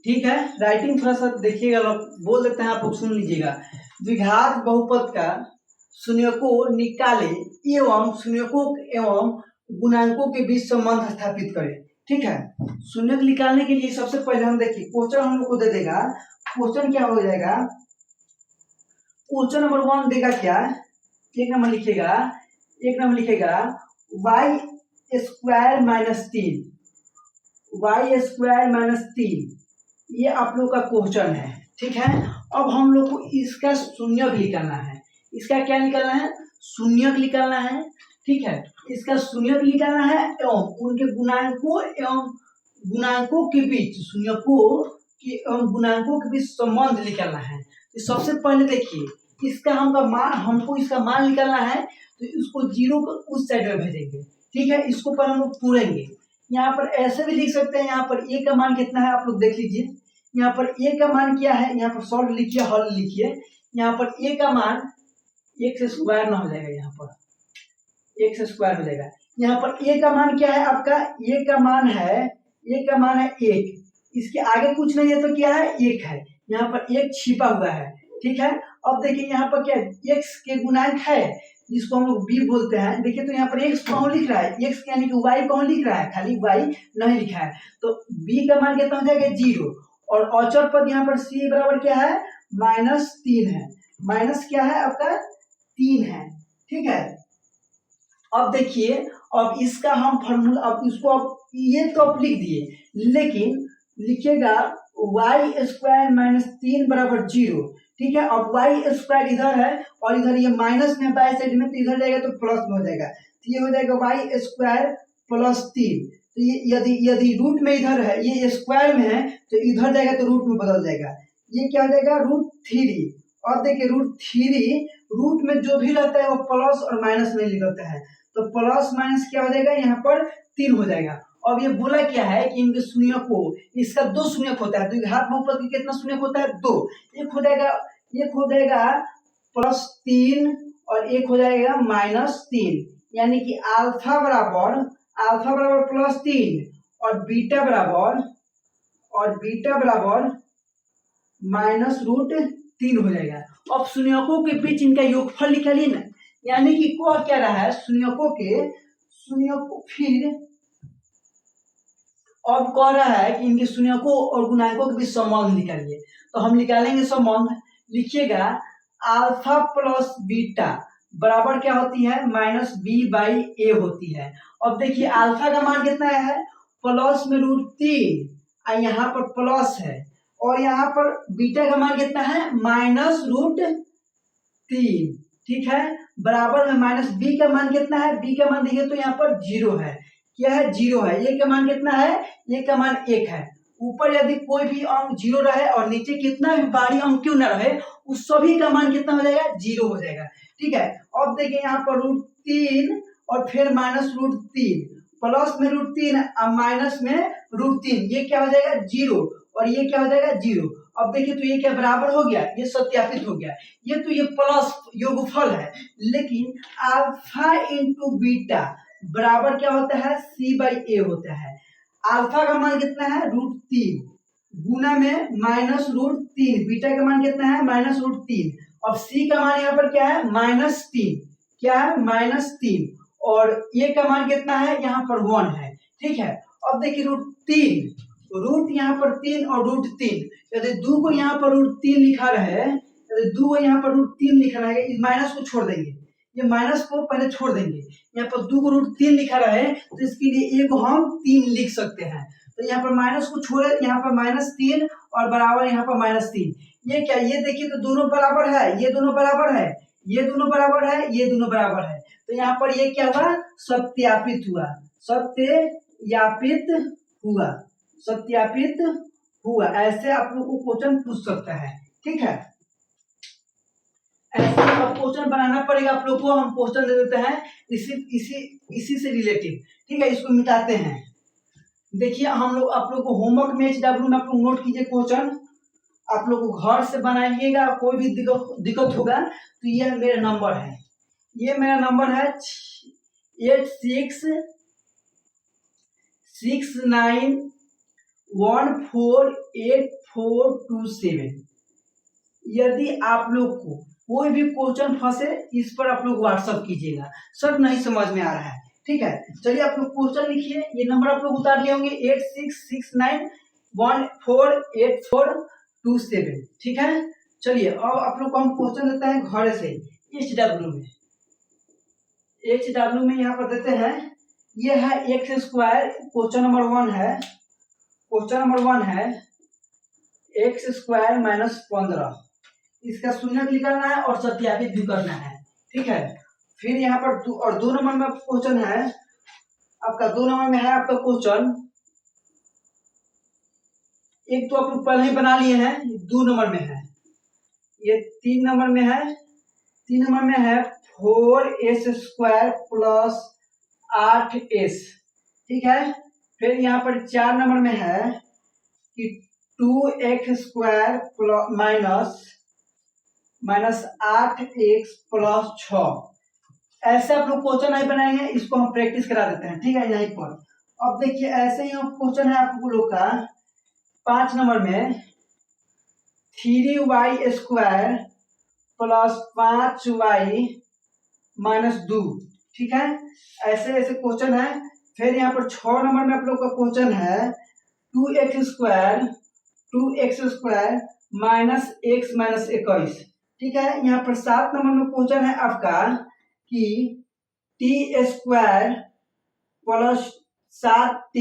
ठीक है, राइटिंग थोड़ा सा देखिएगा, बोल देते हैं, आप लोग सुन लीजिएगा। द्विघात बहुपद का शून्यकों निकाले एवं शून्यकों एवं गुणांकों के बीच संबंध स्थापित करें। ठीक है, शून्यक निकालने के लिए सबसे पहले हम देखिए क्वेश्चन हम लोग को दे देगा। क्वेश्चन क्या हो जाएगा? क्वेश्चन नंबर 1 देगा क्या, एक नंबर लिखेगा Y square minus 3, Y square minus 3, ये आप लोग का क्वेश्चन है। ठीक है, अब हम लोग को इसका शून्यक निकालना है। इसका क्या निकालना है, शून्यक निकालना है। ठीक है, इसका शून्यक निकालना है एवं उनके गुणांकों के बीच, शून्यकों के एवं गुणांकों के बीच संबंध निकालना है। तो सबसे पहले देखिए इसका हमको इसका मान निकालना है, तो इसको 0 को उस साइड में भेजेंगे। ठीक है, इसको पर हम लोग पूरेंगे। यहाँ पर ऐसे भी लिख सकते हैं, यहाँ पर ए का मान कितना है आप लोग देख लीजिए। यहाँ पर ए का मान क्या है, यहाँ पर सॉल्व लिखिए, हल लिखिए। यहाँ पर ए का मान 1 से स्क्वायर ना हो जाएगा, यहाँ पर 1 से स्क्वायर हो जाएगा। यहाँ पर ए का मान क्या है आपका, ए का मान है 1, इसके आगे कुछ नहीं है तो क्या है 1 है, यहाँ पर 1 छिपा हुआ है। ठीक है, अब देखिए यहाँ पर क्या x के गुणांक है जिसको हम लोग b बोलते हैं। देखिए तो यहाँ पर x कौन लिख रहा है, x यानी कि y कौन लिख रहा है, खाली y नहीं लिखा है। तो b का मान कितना हो जाएगा 0, और अचर पद यहाँ पर c बराबर क्या है -3 है, माइनस क्या है आपका 3 है। ठीक है, अब देखिए अब इसका हम फॉर्मूला, अब इसको अब ये तो आप लिख दिए, लेकिन लिखिएगा वाई स्क्वायर माइनस 3 बराबर 0। ठीक है, अब वाई स्क्वायर इधर है और इधर ये माइनस में बाई साइड में, तो इधर जाएगा तो प्लस में हो जाएगा, तो ये हो जाएगा वाई स्क्वायर प्लस 3। तो ये यदि रूट में इधर है, ये स्क्वायर में है, तो इधर जाएगा तो रूट में बदल जाएगा, ये क्या हो जाएगा √3। और देखिए √3 रूट में जो भी रहता है वो प्लस और माइनस में निकलता है, तो प्लस माइनस क्या हो जाएगा यहाँ पर 3 हो जाएगा। अब ये बोला क्या है कि इनके शून्य को, इसका 2 शून्यक होता है, तो घात बहुपद की कितना शून्यक होता है 2, एक हो जाएगा +3 और एक हो जाएगा -3, यानी कि अल्फा बराबर +3 और बीटा बराबर -√3 हो जाएगा। अब शून्यकों के बीच इनका योगफल निकालिए ना, यानी कि कह क्या रहा है फिर अब कह रहा है कि इनके शून्यकों और गुणांकों के बीच संबंध निकालिए। तो हम निकालेंगे संबंध, लिखिएगा अल्फा प्लस बीटा बराबर क्या होती है -b/a होती है। अब देखिए अल्फा का मान कितना है, प्लस में √3, और यहाँ पर प्लस है, और यहाँ पर बीटा का मान कितना है -√3। ठीक है, बराबर में माइनस बी का मान कितना है, बी का मान देखिए तो यहाँ पर 0 है, क्या है 0 है। ए का मान कितना है, ए का मान 1 है। ऊपर यदि कोई भी अंक 0 रहे और नीचे कितना भी बाहरी अंक क्यों ना रहे, उस सभी का मान कितना हो जाएगा 0 हो जाएगा। ठीक है, अब देखिए यहाँ पर √3 और फिर -√3, प्लस में √3 और माइनस में √3, ये क्या हो जाएगा 0 और ये क्या हो जाएगा 0। अब देखिए तो ये क्या बराबर हो गया, ये सत्यापित हो गया। ये प्लस योगफल है, लेकिन अल्फा इंटू बीटा बराबर क्या होता है c/a होता है। अल्फा का मान कितना है √3 गुना में -√3, बीटा का मान कितना है -√3, और c का मान यहाँ पर क्या है -3, क्या है -3, और a का मान कितना है यहाँ पर 1 है। ठीक है, अब देखिए √3, रूट यहाँ पर 3 और √3, यदि 2 को यहाँ पर √3 लिखा रहे, यदि 2 को यहाँ पर √3 लिखा रहे, इस माइनस को छोड़ देंगे, ये माइनस को पहले छोड़ देंगे, यहाँ पर 2 को √3 लिखा रहे तो इसके लिए एक हम 3 लिख सकते हैं। तो यहाँ पर माइनस को छोड़े, यहाँ पर -3 और बराबर यहाँ पर -3, ये क्या, ये देखिए तो दोनों बराबर है, ये दोनों बराबर है, ये दोनों बराबर है, ये दोनों बराबर है, तो यहाँ पर ये क्या हुआ सत्यापित हुआ। ऐसे आप लोग को क्वेश्चन पूछ सकता है। ठीक है, ऐसे अब क्वेश्चन बनाना पड़ेगा आप लोग को, हम क्वेश्चन दे देते हैं इसी से रिलेटेड। ठीक है, इसको मिटाते हैं। देखिए हम लोग आप लोग को होमवर्क में HW में आप लोग नोट कीजिए, क्वेश्चन आप लोग को घर से बनाइएगा। कोई भी दिक्कत होगा तो ये मेरा नंबर है, ये मेरा नंबर है 8669148427। यदि आप लोग को कोई भी क्वेश्चन फंसे, इस पर आप लोग व्हाट्सअप कीजिएगा, सर नहीं समझ में आ रहा है। ठीक है, चलिए आप लोग क्वेश्चन लिखिए, ये नंबर आप लोग उतार लिए होंगे 8669148427। ठीक है, चलिए अब आप लोग को हम क्वेश्चन देते हैं घर से HW में। HW में यहाँ पर देते हैं, ये है एक्स स्क्वायर, क्वेश्चन नंबर 1 है, क्वेश्चन नंबर 1 है एक्स स्क्वायर माइनस 15, इसका शून्य निकालना है और सत्यापित भी करना है, ठीक है। फिर यहाँ पर और 2 नंबर में क्वेश्चन है आपका, 2 नंबर में है आपका क्वेश्चन, एक तो आप लोग पहले ही बना लिए हैं, 2 नंबर में है, ये 3 नंबर में है, 3 नंबर में है 4s स्क्वायर प्लस 8s, ठीक है। फिर यहाँ पर 4 नंबर में है कि 2x square minus 8x plus 6। ऐसे आप लोग क्वेश्चन नहीं बनाएंगे, इसको हम प्रैक्टिस करा देते हैं, ठीक है यहीं पर। अब देखिए ऐसे ही क्वेश्चन है आप लोग का 5 नंबर में 3y square plus 5y minus 2, ठीक है। ऐसे ऐसे क्वेश्चन है। फिर यहाँ पर 6 नंबर में आप लोग का क्वेश्चन है 2x square minus x minus 21, ठीक है। यहाँ पर 7 नंबर में क्वेश्चन है आपका कि t square plus 7t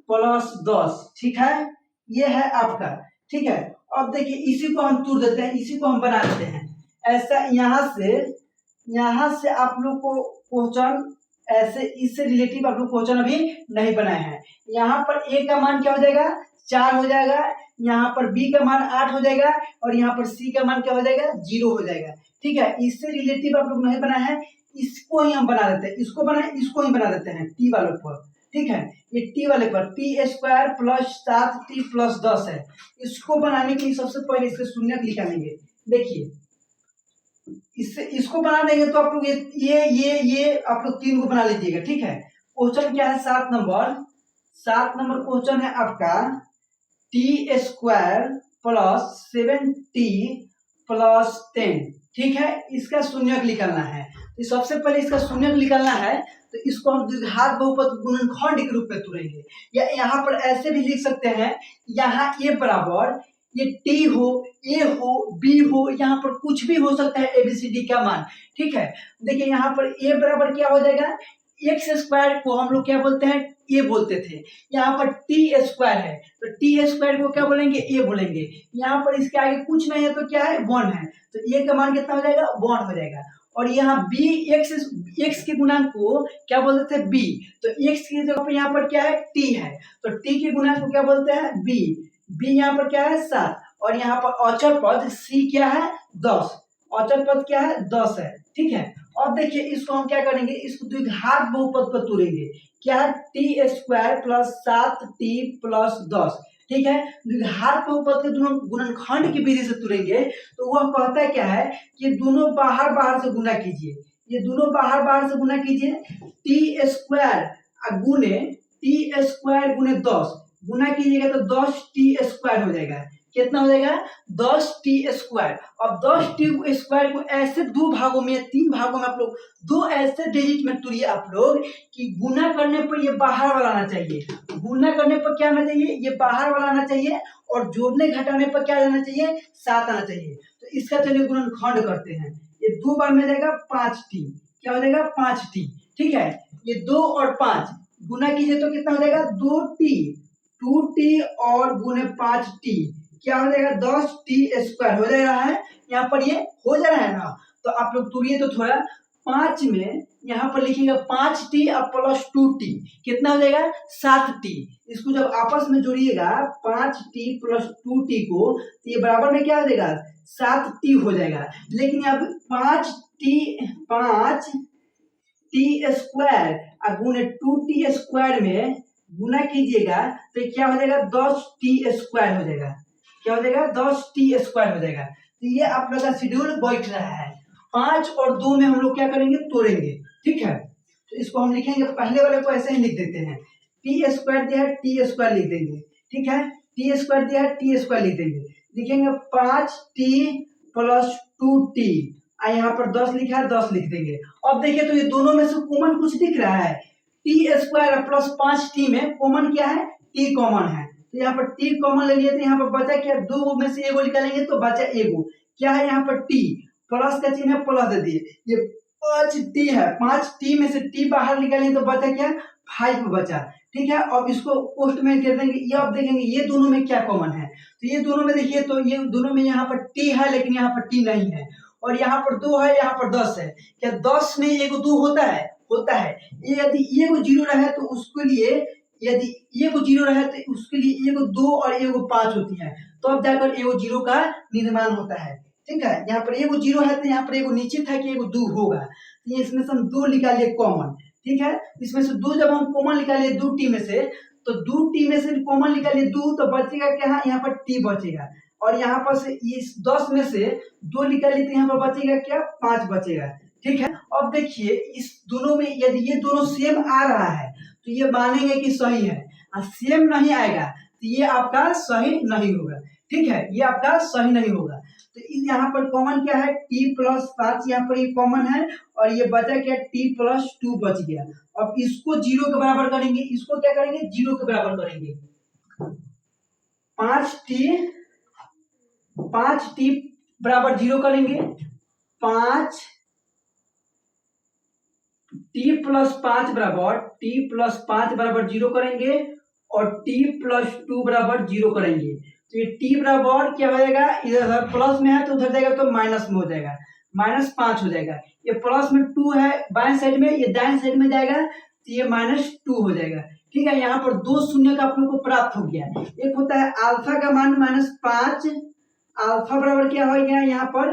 plus 10, ठीक है, ये है आपका, ठीक है। अब देखिए इसी को हम तोड़ देते हैं, इसी को हम बना देते हैं। ऐसा यहाँ से आप लोग को क्वेश्चन ऐसे इससे रिलेटिव आप लोग क्वेश्चन अभी नहीं बनाए हैं। यहाँ पर a का मान क्या हो जाएगा 4 हो जाएगा, यहाँ पर b का मान 8 हो जाएगा और यहाँ पर c का मान क्या हो जाएगा 0 हो जाएगा, ठीक है। इससे रिलेटिव आप लोग नहीं बनाए हैं, इसको ही हम बना देते हैं, इसको बनाए इसको ही बना देते हैं t वाले पर, ठीक है। ये t वाले पर t square plus 7t plus 10 है। इसको बनाने के लिए सबसे पहले इसके शून्य निकालेंगे। देखिए इससे इसको बना देंगे तो आप लोग ये आप लोग 3 को बना लीजिएगा, ठीक है। क्वेश्चन क्या है 7 नंबर क्वेश्चन है आपका t square plus 7t plus 10, ठीक है। इसका शून्य निकालना है, तो सबसे पहले इसका शून्य निकालना है, तो इसको हम द्विघात बहुपद गुणनखंड के रूप में तोड़ेंगे, या यहाँ पर ऐसे भी लिख सकते हैं, यहाँ a बराबर ये t हो, a हो, b हो, यहाँ पर कुछ भी हो सकता है ABCD का मान, ठीक है। देखिए यहाँ पर a बराबर क्या हो जाएगा, एक्स स्क्वायर को हम लोग क्या बोलते हैं a बोलते थे, यहाँ पर t स्क्वायर है तो t स्क्वायर को क्या बोलेंगे a बोलेंगे। यहाँ पर इसके आगे कुछ नहीं है तो क्या है 1 है, तो a का मान कितना हो जाएगा 1 हो जाएगा। और यहाँ b x के गुणांक को क्या बोलते थे b, तो x की जगह पर यहाँ पर क्या है t है, तो t के गुणांक को क्या बोलते हैं b यहाँ पर क्या है 7, और यहाँ पर अचर पद c क्या है 10, अचर पद क्या है 10 है, ठीक है। अब देखिए इसको हम क्या करेंगे, इसको द्विघात बहुपद पर तोड़ेंगे, क्या है t square plus 7t plus 10, ठीक है। द्विघात बहुपद के दोनों गुणनखंड की विधि से तोड़ेंगे, तो वह कहता है क्या है कि दोनों बाहर से गुना कीजिए, ये दोनों बाहर से गुना कीजिए, t स्क्वायर गुने 10 गुना कीजिएगा तो 10t स्क्वायर हो जाएगा, कितना हो जाएगा 10t स्क्वायर। अब 10t स्क्वायर को ऐसे 3 भागों में आप लोग 2 ऐसे डिजिट में तोड़िए आप लोग कि गुना करने पर ये बाहर वाला आना चाहिए, गुना करने पर क्या आना चाहिए ये बाहर वाला आना चाहिए, और जोड़ने घटाने पर क्या आना चाहिए 7 आना चाहिए। तो इसका चलिए गुणनखंड करते हैं, ये 2 बार में जाएगा 5t, क्या हो जाएगा 5t, ठीक है। ये 2 और 5 गुना कीजिए तो कितना हो जाएगा 2t और गुने 5t क्या हो जाएगा 10t स्क्वायर हो जा रहा है, यहाँ पर ये हो जा रहा है ना। तो आप लोग तोड़िए तो थोड़ा 5 में यहाँ पर लिखिएगा 5t और प्लस 2t कितना हो जाएगा 7t। इसको जब आपस में जोड़िएगा 5t प्लस 2t को, तो ये बराबर में क्या हो जाएगा 7t हो जाएगा। लेकिन अब 5t स्क्वायर और गुने 2t स्क्वायर में गुना कीजिएगा तो क्या हो जाएगा 10t स्क्वायर हो जाएगा, क्या हो जाएगा 10t स्क्वायर हो जाएगा। तो ये आप लोग का शेड्यूल बैठ रहा है, 5 और 2 में हम लोग क्या करेंगे तोड़ेंगे, ठीक है। तो इसको हम लिखेंगे, पहले वाले को ऐसे ही लिख देते हैं, t स्क्वायर दिया है t स्क्वायर लिख देंगे, ठीक है, t स्क्वायर दिया है t स्क्वायर लिख देंगे, लिखेंगे 5t प्लस 2t, यहाँ पर 10 लिखा है 10 लिख देंगे। अब देखिए तो ये दोनों में से कॉमन कुछ दिख रहा है, t स्क्वायर प्लस 5t में कॉमन क्या है t कॉमन है, तो यहाँ पर टी कॉमन ले लिए तो यहाँ पर बचा क्या, दो में से एगो निकालेंगे तो बचा एगो, क्या है यहाँ पर टी, प्लस का चिन्ह है, प्लस दे दिए, ये 5t है, 5t में से t बाहर निकालेंगे तो बचा क्या, 5 बचा। ठीक है, अब इसको पोस्ट में कर देंगे, ये अब देखेंगे ये दोनों में क्या कॉमन है, तो ये दोनों में देखिए, तो ये दोनों में यहाँ पर t है लेकिन यहाँ पर t नहीं है, और यहाँ पर 2 है, यहाँ पर 10 है, क्या 10 में एगो 2 होता है, होता है, ये यदि एगो 0 रहे तो उसके लिए, यदि एगो 0 रहे तो उसके लिए एगो 2 और एगो 5 होती है, तो अब जाकर एगो 0 का निर्माण होता है। ठीक है, यहाँ पर एगो 0 है तो यहाँ पर एगो निश्चित है कि एगो 2 होगा, तो इसमें से हम 2 निकालिए कॉमन। ठीक है, इसमें से 2 जब हम कॉमन निकालिए 2t में से, तो 2t में से कॉमन निकालिए 2, तो बचेगा क्या, यहाँ पर t बचेगा, और यहाँ पर से इस 10 में से 2 निकालिए तो यहाँ पर बचेगा क्या, 5 बचेगा। ठीक है, अब देखिए इस दोनों में यदि ये दोनों सेम आ रहा है तो ये मानेंगे कि सही है, और सेम नहीं आएगा तो ये आपका सही नहीं होगा। ठीक है, ये आपका सही नहीं होगा, तो यहाँ पर कॉमन क्या है, t प्लस 5, यहाँ पर ये कॉमन है, और ये बचा क्या, t प्लस 2 बच गया। अब इसको 0 के बराबर करेंगे, इसको क्या करेंगे, 0 के बराबर करेंगे, 5t बराबर 0 करेंगे, 5t प्लस 5 बराबर, t प्लस 5 बराबर 0 करेंगे, और t प्लस 2 बराबर 0 करेंगे, तो ये t बराबर क्या हो जाएगा, इधर प्लस में है तो उधर जाएगा तो माइनस में हो जाएगा, -5 हो जाएगा, ये प्लस में 2 है बाएं साइड में, ये दाएं साइड में जाएगा तो ये -2 हो जाएगा। ठीक है, यहाँ पर 2 शून्य का आप लोग को प्राप्त हो गया, एक होता है अल्फा का मान -5, अल्फा बराबर क्या हो गया, यहाँ पर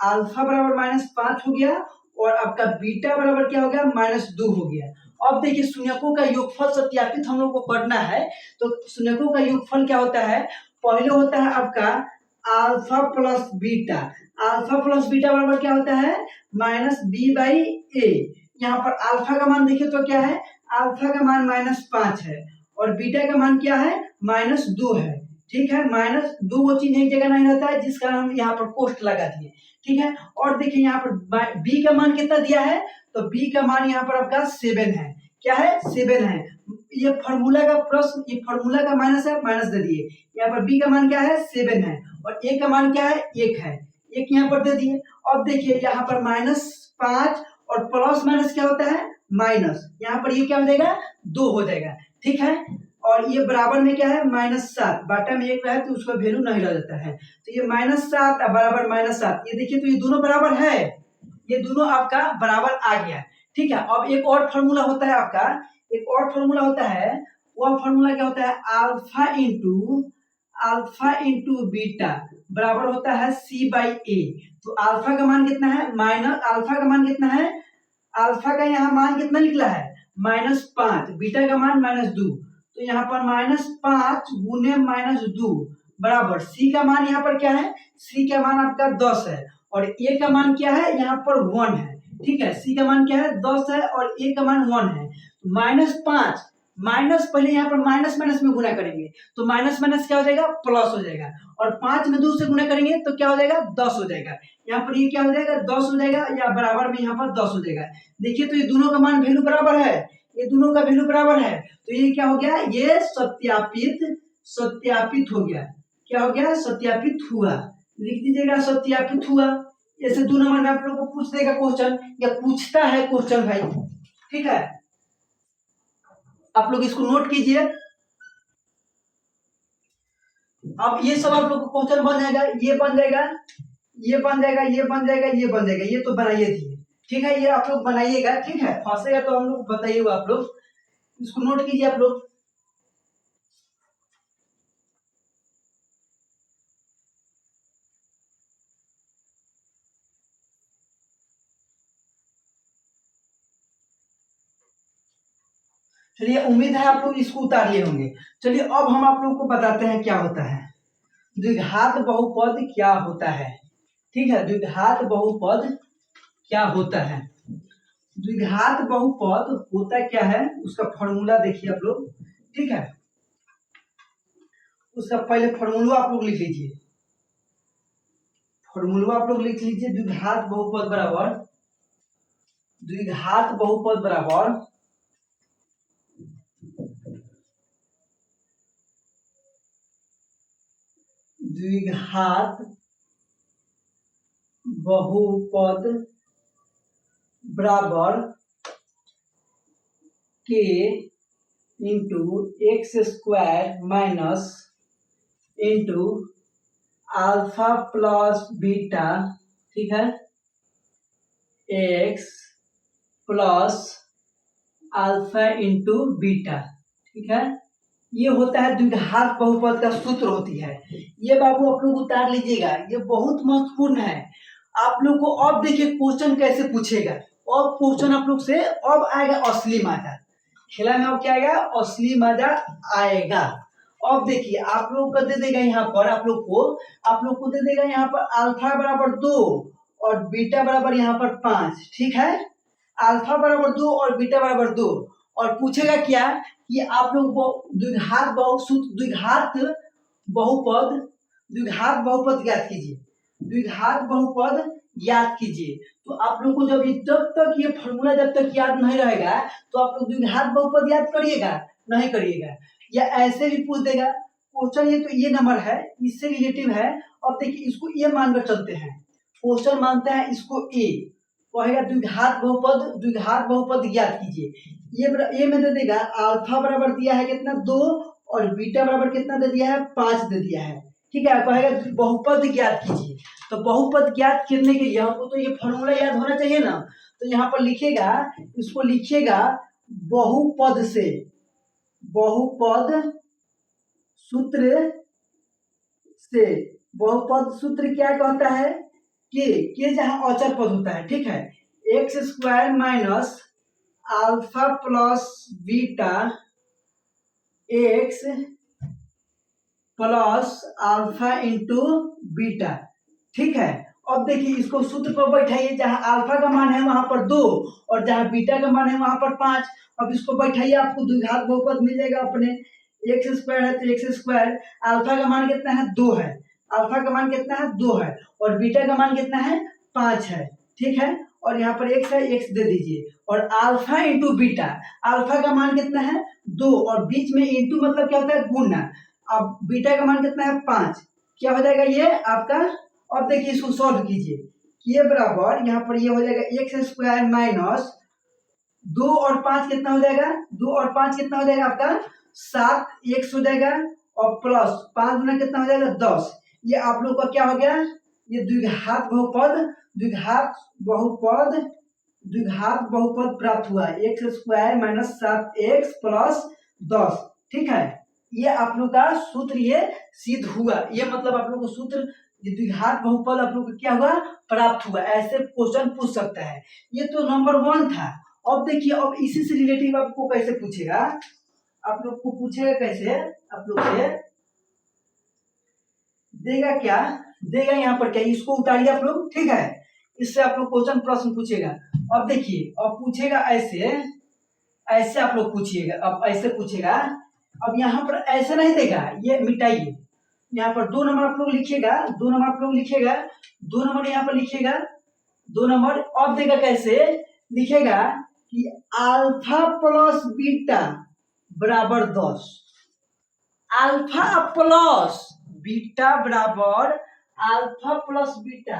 अल्फा बराबर -5 हो गया, और आपका बीटा बराबर क्या हो गया, -2 हो गया। अब देखिए शून्यकों का योगफल सत्यापित हम लोग को करना है, तो शून्यकों का योगफल क्या होता है, पहले होता है आपका alpha plus beta, alpha plus beta बराबर क्या होता है, -b/a। यहाँ पर अल्फा का मान देखिए तो क्या है, अल्फा का मान -5 है, और बीटा का मान क्या है, -2 है। ठीक है, -2 वो चिन्ह एक जगह नहीं रहता है, जिस कारण हम यहाँ पर कोष्ठ लगा दिए। ठीक है, और देखिए यहाँ पर b का मान कितना दिया है, तो b का मान यहाँ पर आपका 7 है, क्या है, 7 है, ये फार्मूला का प्लस, ये फार्मूला का माइनस है, माइनस दे दिए, यहाँ पर b का मान क्या है, 7 है, और a का मान क्या है, 1 है, 1 यहाँ पर दे दिए। अब देखिए यहाँ पर -5 और प्लस माइनस क्या होता है, माइनस, यहाँ पर ये क्या हो जाएगा, 2 हो जाएगा। ठीक है, और ये बराबर में क्या है, -7, बाटा में 1 रहे तो उसका वैल्यू नहीं रह जाता है, तो ये -7 बराबर -7, ये देखिए तो ये दोनों बराबर है, ये दोनों आपका बराबर आ गया। ठीक है, अब एक और फार्मूला होता है आपका, एक और फार्मूला होता है, वह फार्मूला क्या होता है, अल्फा इंटू बीटा बराबर होता है c/a। तो अल्फा का मान कितना है, अल्फा का मान कितना है, अल्फा का यहाँ मान कितना निकला है, -5, बीटा का मान -2, तो यहाँ पर -5 गुने -2 बराबर c का मान यहाँ पर क्या है, c का मान आपका 10 है, और a का मान क्या है, यहाँ पर 1 है। ठीक है, c का मान क्या है, 10 है, और a का मान 1 है, -5 माइनस, पहले यहाँ पर माइनस माइनस में गुना करेंगे तो माइनस माइनस क्या हो जाएगा, प्लस हो जाएगा, और 5 में 2 से गुना करेंगे तो क्या हो जाएगा, 10 हो जाएगा, यहाँ पर ये क्या हो जाएगा, 10 हो जाएगा, या बराबर में यहाँ पर 10 हो जाएगा। देखिए तो ये दोनों का मान वैल्यू बराबर है, ये दोनों का वैल्यू बराबर है, तो ये क्या हो गया, ये सत्यापित हो गया, क्या हो गया, सत्यापित हुआ, लिख दीजिएगा सत्यापित हुआ। ऐसे 2 नंबर में आप लोग को पूछ देगा क्वेश्चन, या पूछता है क्वेश्चन भाई। ठीक है, आप लोग इसको नोट कीजिए। अब ये सब आप लोग को क्वेश्चन बन जाएगा, ये बन जाएगा, ये बन जाएगा, ये बन जाएगा, ये बन जाएगा, ये तो बनाइए दिए। ठीक है, ये आप लोग बनाइएगा। ठीक है, फंसेगा तो हम लोग बताइएगा, आप लोग इसको नोट कीजिए आप लोग। चलिए, उम्मीद है आप लोग इसको उतार लिए होंगे। चलिए अब हम आप लोग को बताते हैं क्या होता है, द्विघात बहुपद क्या होता है। ठीक है, द्विघात बहुपद क्या होता है, द्विघात बहुपद होता क्या है, उसका फॉर्मूला देखिए आप लोग। ठीक है, उसका पहले फॉर्मूला आप लोग लिख लीजिए, फॉर्मूला आप लोग लिख लीजिए, द्विघात बहुपद बराबर, द्विघात बहुपद बराबर द्विघात बहुपद बराबर के into x square minus into alpha plus beta, ठीक है, x plus alpha into beta, ठीक है। ये होता है द्विघात बहुपद का सूत्र होती है। ये बाबू आप लोग उतार लीजिएगा, ये बहुत महत्वपूर्ण है। आप लोग को अब देखिए क्वेश्चन कैसे पूछेगा। अब क्वेश्चन आप लोग से अब आएगा असली मजा, खेला में अब क्या आएगा, असली मजा आएगा। अब देखिए आप लोग को दे देगा यहाँ पर, आप लोग को दे देगा यहाँ पर अल्फा बराबर 2 और बीटा बराबर यहाँ पर 5, ठीक है। अल्फा बराबर 2 और बीटा बराबर 2, और पूछेगा क्या कि आप लोग को द्विघात बहुपद ज्ञात कीजिए, द्विघात बहुपद याद कीजिए। तो आप लोग को जब जब तक ये फॉर्मूला जब तक याद नहीं रहेगा तो आप लोग द्विघात बहुपद याद करिएगा नहीं करिएगा, या ऐसे भी पूछ देगा क्वेश्चन। ये तो ये नंबर है, इससे रिलेटिव है। अब देखिए इसको ये मानकर चलते हैं, क्वेश्चन मानते हैं इसको ए, कहेगा द्विघात बहुपद याद कीजिए। ये में दे देगा अल्फा बराबर दिया है कितना 2 और बीटा बराबर कितना दे दिया है 5 दे दिया है, ठीक है। कहेगा बहुपद ज्ञात कीजिए। तो बहुपद ज्ञात करने के लिए हमको तो ये फॉर्मूला याद होना चाहिए ना। तो यहाँ पर लिखेगा, इसको लिखिएगा बहुपद से, बहुपद सूत्र से। बहुपद सूत्र क्या कहता है, के जहां अचर पद होता है, ठीक है, x square minus alpha plus beta x plus alpha into beta, ठीक है। अब देखिए इसको सूत्र पर बैठाइए, जहां अल्फा का मान है वहां पर 2 और जहां बीटा का मान है वहां पर 5। अब इसको बैठाइए, आपको द्विघात बहुपद मिल जाएगा अपने। एक्स स्क्वायर है तो एक्स स्क्वायर, अल्फा का मान कितना है 2 है, अल्फा का मान कितना है 2 है, और बीटा का मान कितना है 5 है, ठीक है। और यहाँ पर एक्स है, एक्स दे दीजिए, और अल्फा इंटू बीटा, अल्फा का मान कितना है 2 और बीच में इंटू मतलब क्या होता है गुना। अब बीटा का मान कितना है 5, क्या हो जाएगा ये आपका। अब देखिए इसको सॉल्व कीजिए, ये बराबर यहाँ पर ये हो जाएगा एक्स स्क्वायर माइनस 2 और 5 कितना हो जाएगा, 2 और 5 कितना हो जाएगा आपका 7 एक्स हो जाएगा, और प्लस 5 गुना कितना हो जाएगा 10। ये आप लोग का क्या हो गया, ये द्विघात बहुपद प्राप्त हुआ, x square minus 7x plus 10, ठीक है। ये आप लोग का सूत्र ये सिद्ध हुआ। ये मतलब आप लोग को सूत्र द्विघात बहुपद आप लोग को क्या हुआ, प्राप्त हुआ। ऐसे क्वेश्चन पूछ सकता है। ये तो नंबर 1 था। अब देखिए अब इसी से रिलेटिव आपको कैसे पूछेगा, आप लोग को पूछेगा कैसे, आप लोग से देगा क्या, देगा यहाँ पर क्या, इसको उतारिए आप लोग, ठीक है। इससे आप लोग क्वेश्चन प्रश्न पूछेगा। अब देखिए अब पूछेगा ऐसे आप लोग पूछिएगा, अब ऐसे पूछेगा। अब यहाँ पर ऐसे नहीं देगा, ये मिटाइए। यहाँ पर 2 नंबर आप लोग लिखिएगा, 2 नंबर आप लोग लिखिएगा, 2 नंबर यहाँ पर लिखिएगा, 2 नंबर। अब देगा कैसे, लिखेगा कि अल्फा प्लस बीटा बराबर 10, अल्फा प्लस बीटा बराबर alpha plus beta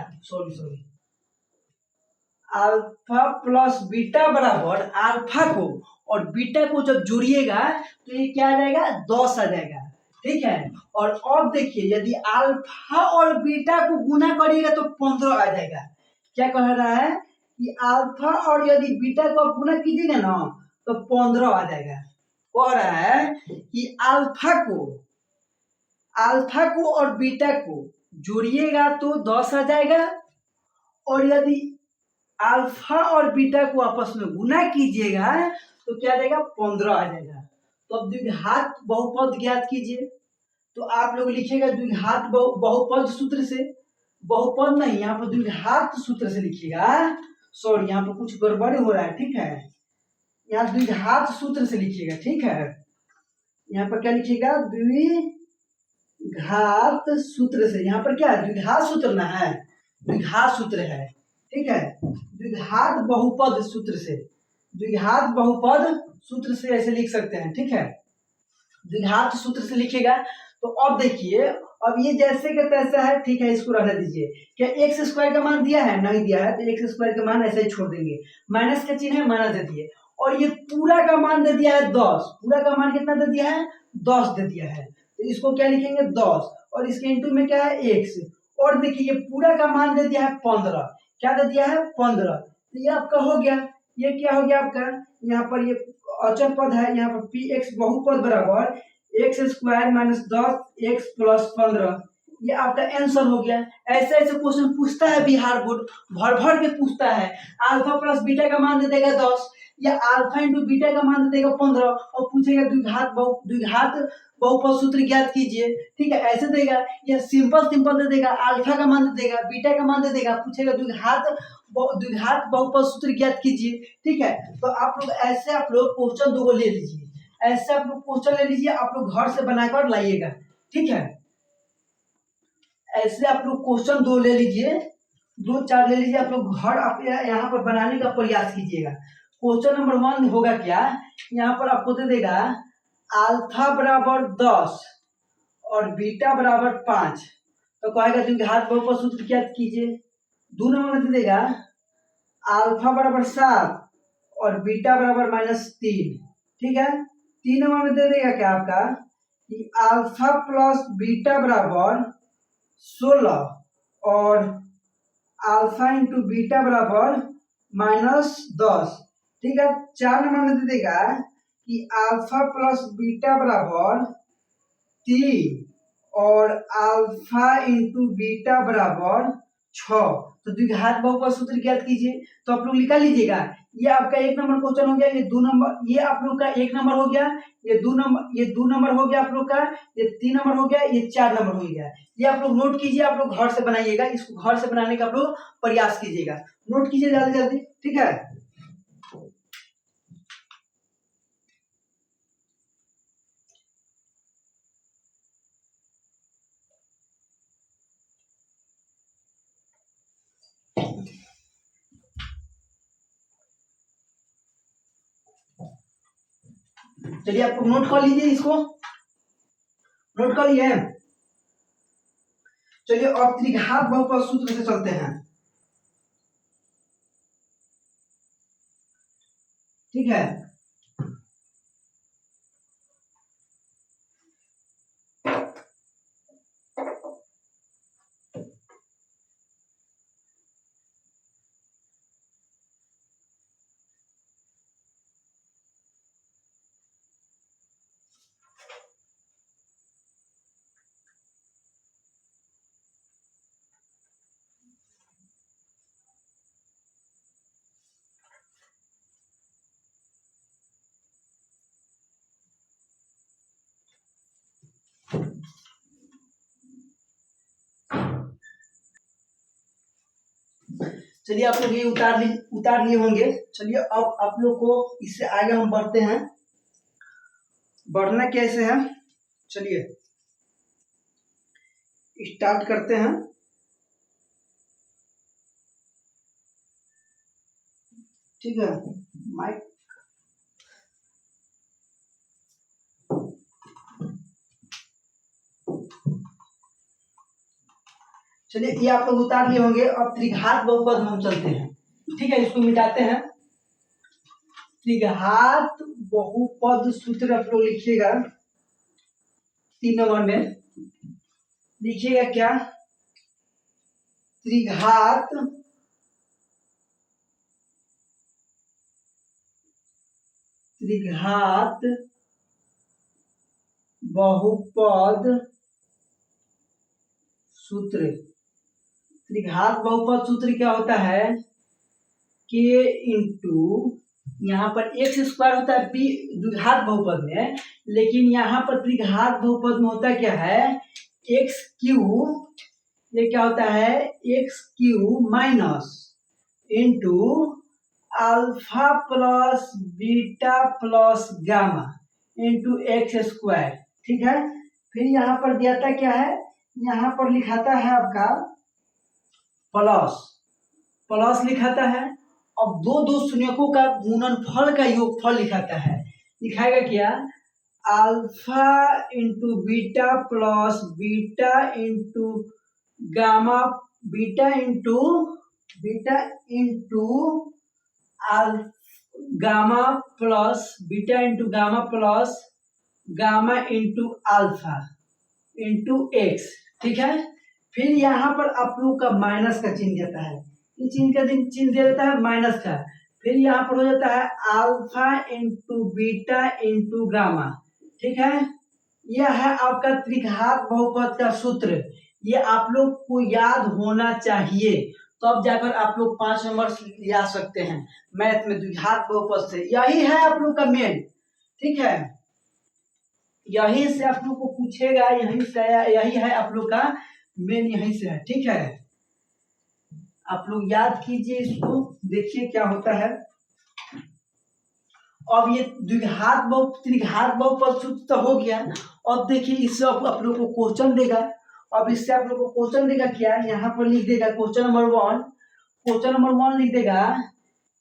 alpha plus beta बराबर अल्फा को और बीटा को जब जोड़िएगा तो ये क्या आ जाएगा 10 आ जाएगा, ठीक है। और अब देखिए यदि अल्फा और बीटा को गुना करिएगा तो 15 आ जाएगा। क्या कह रहा है कि अल्फा और यदि बीटा को आप गुना कीजिएगा ना तो 15 आ जाएगा। कह रहा है कि अल्फा को और बीटा को जोड़िएगा तो 10 आ जाएगा, और यदि अल्फा और बीटा को आपस में गुना कीजिएगा तो क्या आ जाएगा 15 आ जाएगा। तो अब द्विघात बहुपद ज्ञात कीजिए। तो आप लोग लिखिएगा द्विघात बहुपद सूत्र से, बहुपद नहीं यहाँ पर द्विघात सूत्र से लिखिएगा। सॉरी यहाँ पर कुछ गड़बड़ हो रहा है, ठीक है। यहाँ द्विघात सूत्र से लिखिएगा, ठीक है। यहाँ पर क्या लिखिएगा, द्विघात सूत्र से। यहाँ पर क्या है, द्विघात सूत्र ना है, द्विघात सूत्र है, ठीक है। द्विघात बहुपद सूत्र से, द्विघात बहुपद सूत्र से ऐसे लिख सकते हैं, ठीक है। द्विघात सूत्र से लिखिएगा तो अब देखिए, अब ये जैसे का तैसा है, ठीक है, इसको रहने दीजिए। क्या एक्स स्क्वायर का मान दिया है? नहीं दिया है, तो एक्स स्क्वायर का मान ऐसे ही छोड़ देंगे। माइनस का चिन्ह है, माइनस दे दिए। और ये पूरा का मान दे दिया है 10। पूरा का मान कितना दे दिया है? 10 दे दिया है। तो इसको क्या लिखेंगे? 10। और इसके इंटू में क्या है? एक्स। और देखिए ये पूरा का मान दे दिया है 15। क्या दे दिया है? 15। तो ये आपका हो गया। ये क्या हो गया आपका? यहाँ पर ये अचर पद है, यहाँ पर पी एक्स बहुपद बराबर x square minus 10 x plus 15। ये आपका आंसर हो गया। ऐसे ऐसे क्वेश्चन पूछता है बिहार बोर्ड, भर भर के पूछता है। अल्फा प्लस बीटा का मान दे देगा 10, या अल्फा इंटू बीटा का मान दे देगा 15, और पूछेगा द्विघात बहुपद सूत्र ज्ञात कीजिए। ठीक है, ऐसे देगा। या सिंपल सिंपल दे देगा, अल्फा का मान दे देगा, बीटा का मान दे देगा, पूछेगा द्विघात बहुपद सूत्र ज्ञात कीजिए। ठीक है, तो आप लोग ऐसे आप लोग क्वेश्चन दो ले लीजिए। ऐसे आप लोग क्वेश्चन ले लीजिए, आप लोग घर से बनाकर लाइएगा। ठीक है, ऐसे आप लोग क्वेश्चन दो ले लीजिए, 2-4 ले लीजिए, आप लोग घर आप यहाँ पर बनाने का प्रयास कीजिएगा। क्वेश्चन नंबर 1 होगा क्या? यहाँ पर आपको दे देगा अल्फा बराबर 10 और बीटा बराबर 5, तो कहेगा द्विघात बहुपद सूत्र ज्ञात कीजिए। 2 नंबर में दे देगा अल्फा बराबर 7 और बीटा बराबर -3। ठीक है, 3 नंबर में दे देगा क्या आपका कि अल्फा प्लस बीटा बराबर 16 और अल्फा इंटू बीटा बराबर -10। ठीक है, 4 नंबर में दे देगा कि अल्फा प्लस बीटा बराबर 3 और अल्फा इंटू बीटा बराबर 6। तो द्विघात बहुपद सूत्र ज्ञात कीजिए। तो आप लोग निकाल लीजिएगा। ये आपका 1 नंबर क्वेश्चन हो गया, ये 2 नंबर, ये आप लोग का 1 नंबर हो गया, ये 2 नंबर हो गया आप लोग का, ये 3 नंबर हो गया, ये 4 नंबर हो गया। ये आप लोग नोट कीजिए, आप लोग घर से बनाइएगा, इसको घर से बनाने का आप लोग प्रयास कीजिएगा। नोट कीजिए जल्दी जल्दी। ठीक है, चलिए आप लोग नोट कर लीजिए, इसको नोट कर लिए। चलिए अब त्रिघात बहुपद सूत्र से चलते हैं। ठीक है, चलिए आप लोग ये उतार लिए होंगे। चलिए अब आप लोग को इससे आगे हम बढ़ते हैं। बढ़ना कैसे है, चलिए स्टार्ट करते हैं। ठीक है, माइक चलिए ये आप लोग उतार लिए होंगे। अब त्रिघात बहुपद में हम चलते हैं। ठीक है, इसको मिटाते हैं। त्रिघात बहुपद सूत्र आप लोग लिखिएगा। 3 नंबर में लिखिएगा क्या? त्रिघात बहुपद सूत्र। त्रिघात बहुपद सूत्र क्या होता है? के इंटू, यहाँ पर एक्स स्क्वायर होता है द्विघात बहुपद में, लेकिन यहाँ पर त्रिघात बहुपद में होता क्या है? X Q. ये क्या होता है? X Q minus into alpha plus beta plus gamma into x square. ठीक है, फिर यहाँ पर दिया था क्या है? यहाँ पर लिखाता है आपका प्लस लिखाता है। अब दो शून्यकों का गुणनफल का योगफल लिखाता है। लिखाएगा क्या? Alpha into beta plus beta into gamma, beta into अल gamma plus beta into gamma plus gamma into alpha into x. ठीक है, फिर यहाँ पर आप लोग का माइनस का चिन्ह देता है, ये चिन्ह दे देता है माइनस का। फिर यहाँ पर हो जाता है alpha into beta into gamma. ठीक है, यह है आपका त्रिघात बहुपद का सूत्र। ये आप लोग को याद होना चाहिए, तो अब जाकर आप लोग 5 नंबर ला सकते हैं मैथ में द्विघात बहुपद से। यही है आप लोग का मेन। ठीक है, यही से आप लोग को पूछेगा, यही से, यही है आप लोग का मेन, यही से है। ठीक है, आप लोग याद कीजिए इसको, देखिए क्या होता है। अब ये द्विघात त्रिघात बहुपद सूत्र तो हो गया। अब देखिए इससे आप लोग को क्वेश्चन देगा। अब इससे आप लोग को क्वेश्चन देगा क्या, यहाँ पर लिख देगा क्वेश्चन नंबर 1 लिख देगा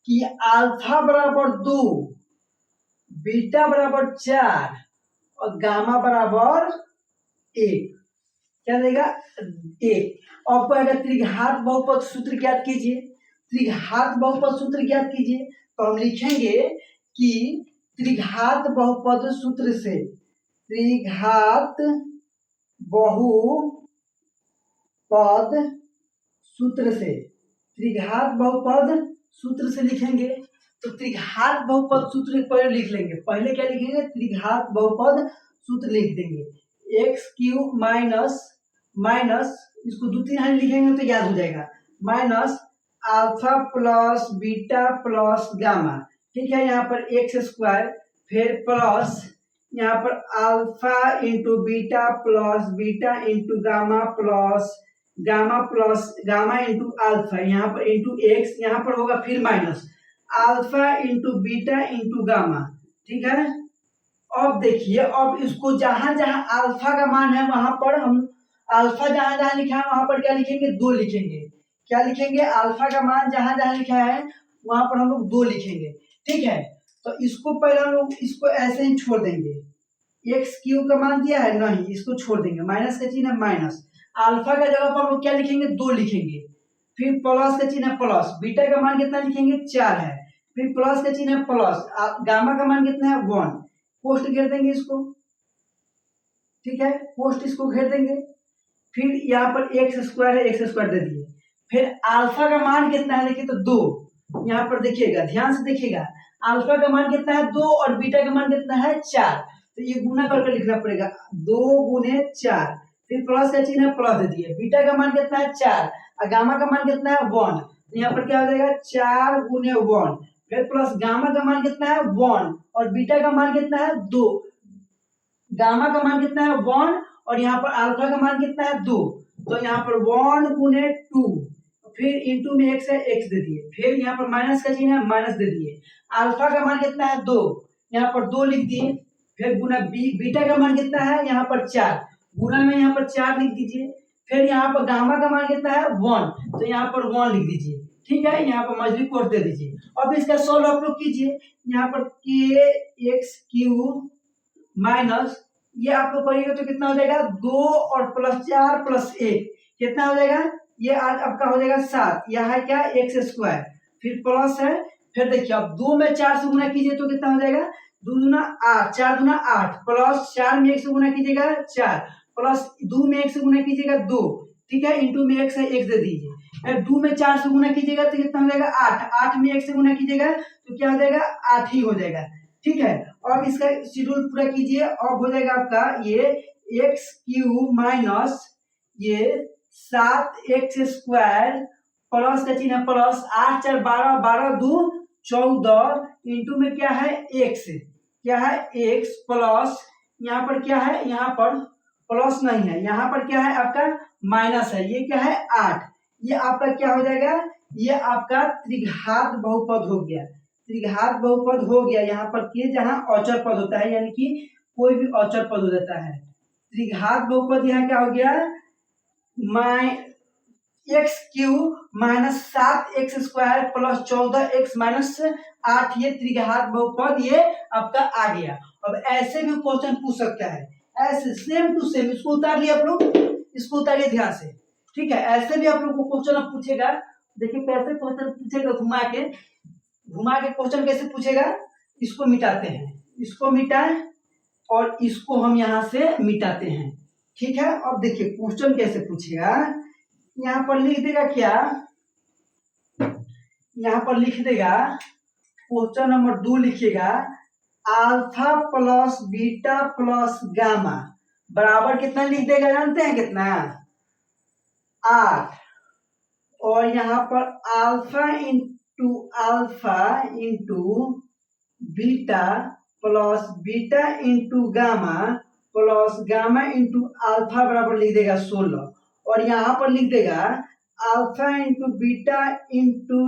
कि अल्फा बराबर 2, बीटा बराबर 4 और गामा बराबर 1। क्या देगा 1। अब अगर त्रिघात बहुपद सूत्र ज्ञात कीजिए, त्रिघात बहुपद सूत्र ज्ञात कीजिए, तो हम लिखेंगे कि त्रिघात बहुपद सूत्र से, त्रिघात बहुपद सूत्र से, त्रिघात बहुपद सूत्र से लिखेंगे। तो त्रिघात बहुपद सूत्र पहले लिख लेंगे। पहले क्या लिखेंगे, त्रिघात बहुपद सूत्र लिख देंगे। एक्स क्यूब माइनस इसको 2-3 हानि लिखेंगे तो याद हो जाएगा, minus alpha plus beta plus gamma. ठीक है, यहाँ पर एक्स स्क्वायर, फिर प्लस यहाँ पर alpha into beta plus beta into gamma plus gamma into alpha, यहाँ पर इंटू एक्स, यहाँ पर होगा फिर minus alpha into beta into gamma. ठीक है, अब देखिए, अब इसको जहां जहां अल्फा का मान है वहां पर हम अल्फा जहां जहां लिखा है वहां पर क्या लिखेंगे, 2 लिखेंगे। क्या लिखेंगे, अल्फा का मान जहां जहां लिखा है वहां पर हम लोग 2 लिखेंगे। ठीक है, तो इसको पहले हम लोग इसको ऐसे ही छोड़ देंगे। एक्स क्यूब का मान दिया है नहीं, इसको छोड़ देंगे, माइनस का चिन्ह है माइनस, अल्फा का जगह पर हम लोग क्या लिखेंगे, 2 लिखेंगे। फिर प्लस का चिन्ह है प्लस, बीटा का मान कितना लिखेंगे, 4 है, फिर प्लस का चिन्ह है प्लस, गामा का मान कितना है 1, पोस्ट घेर देंगे इसको। ठीक है, पोस्ट इसको घेर देंगे। फिर यहाँ पर एक्स स्क्वायर है, एक्स स्क्वायर दे दिए। फिर अल्फा का मान कितना है देखिए, तो 2। यहाँ पर देखिएगा, ध्यान से देखिएगा, अल्फा का मान कितना है 2 और बीटा का मान कितना है 4, तो ये गुना करके लिखना पड़ेगा, 2 गुने 4। फिर प्लस का चिन्ह है प्लस दे दिए, बीटा का मान कितना है 4 और गामा का मान कितना है 1, तो यहाँ पर क्या हो जाएगा 4 गुने 1। फिर प्लस गामा का मान कितना है 1 और बीटा का मान कितना है 2, गामा का मान कितना है 1 और यहाँ पर अल्फा का मान कितना है 2, तो यहाँ पर 1 गुने 2, फिर इंटू में एक्स है, एक्स दे दिए। फिर यहाँ पर माइनस का चिन्ह है, माइनस दे दिए। अल्फा का मान कितना है 2, यहाँ पर 2 लिख दिए। फिर गुना बीटा का मान कितना है यहाँ पर 4, गुना में यहाँ पर 4 लिख दीजिए। फिर यहाँ पर गामा का मान कितना है 1, तो यहाँ पर 1 लिख दीजिए। ठीक है, यहाँ पर मजबूरी कोड दे दीजिए। अब इसका सोल्व आप लोग कीजिए, यहाँ पर के एक्स क्यूब माइनस, ये आप लोग करिएगा तो कितना हो जाएगा 2 और प्लस 4 प्लस 1 कितना हो जाएगा, ये आज आपका हो जाएगा 7, यह है क्या एक्स स्क्वायर, फिर प्लस है। फिर देखिए अब 2 में 4 से गुना कीजिए तो कितना हो जाएगा 2 दूना 8, 4 दूना 8, प्लस 4 में 1 से गुना कीजिएगा 4, प्लस 2 में 1 से गुना कीजिएगा 2। ठीक है, इंटू में एक्स है, एक्स दे दीजिए। फिर 2 में 4 से गुना कीजिएगा तो कितना हो जाएगा 8, 8 में 1 से गुना कीजिएगा तो क्या हो जाएगा 8 ही हो जाएगा। ठीक है, अब इसका शेड्यूल पूरा कीजिए, अब हो जाएगा आपका ये एक्स क्यूब माइनस ये 7 एक्स स्क्वायर प्लस का चिन्ह प्लस 8 4 12, 12 2 14 इंटू में क्या है एक्स, क्या है एक्स प्लस यहाँ पर क्या है, यहाँ पर प्लस नहीं है, यहाँ पर क्या है आपका माइनस है, ये क्या है 8। ये आपका क्या हो जाएगा, ये आपका त्रिघात बहुपद हो गया, त्रिघात बहुपद हो गया। यहाँ पर के जहाँ औचर पद होता है, यानी कि कोई भी औचर पद हो जाता है। त्रिघात बहुपद यहाँ क्या हो गया, x cube minus 7 x square plus 14 x minus 8, ये त्रिघात बहुपद ये आपका आ गया। अब ऐसे भी क्वेश्चन पूछ सकता है, ऐसे सेम टू सेम। इसको उतार लिया आप लोग, इसको उतारिए ध्यान से, ठीक है। ऐसे भी आप लोग को क्वेश्चन अब पूछेगा, देखिए कैसे क्वेश्चन पूछेगा, घुमा के क्वेश्चन कैसे पूछेगा। इसको मिटाते हैं, इसको मिटाएं और इसको हम यहाँ से मिटाते हैं, ठीक है। अब देखिए क्वेश्चन कैसे पूछेगा, यहाँ पर लिख देगा क्या, यहाँ पर लिख देगा क्वेश्चन नंबर 2 लिखिएगा, alpha plus beta plus gamma बराबर कितना लिख देगा, जानते हैं कितना, 8। और यहाँ पर alpha into beta plus beta into gamma plus gamma into alpha बराबर लिख देगा 16। और यहाँ पर लिख देगा alpha into beta into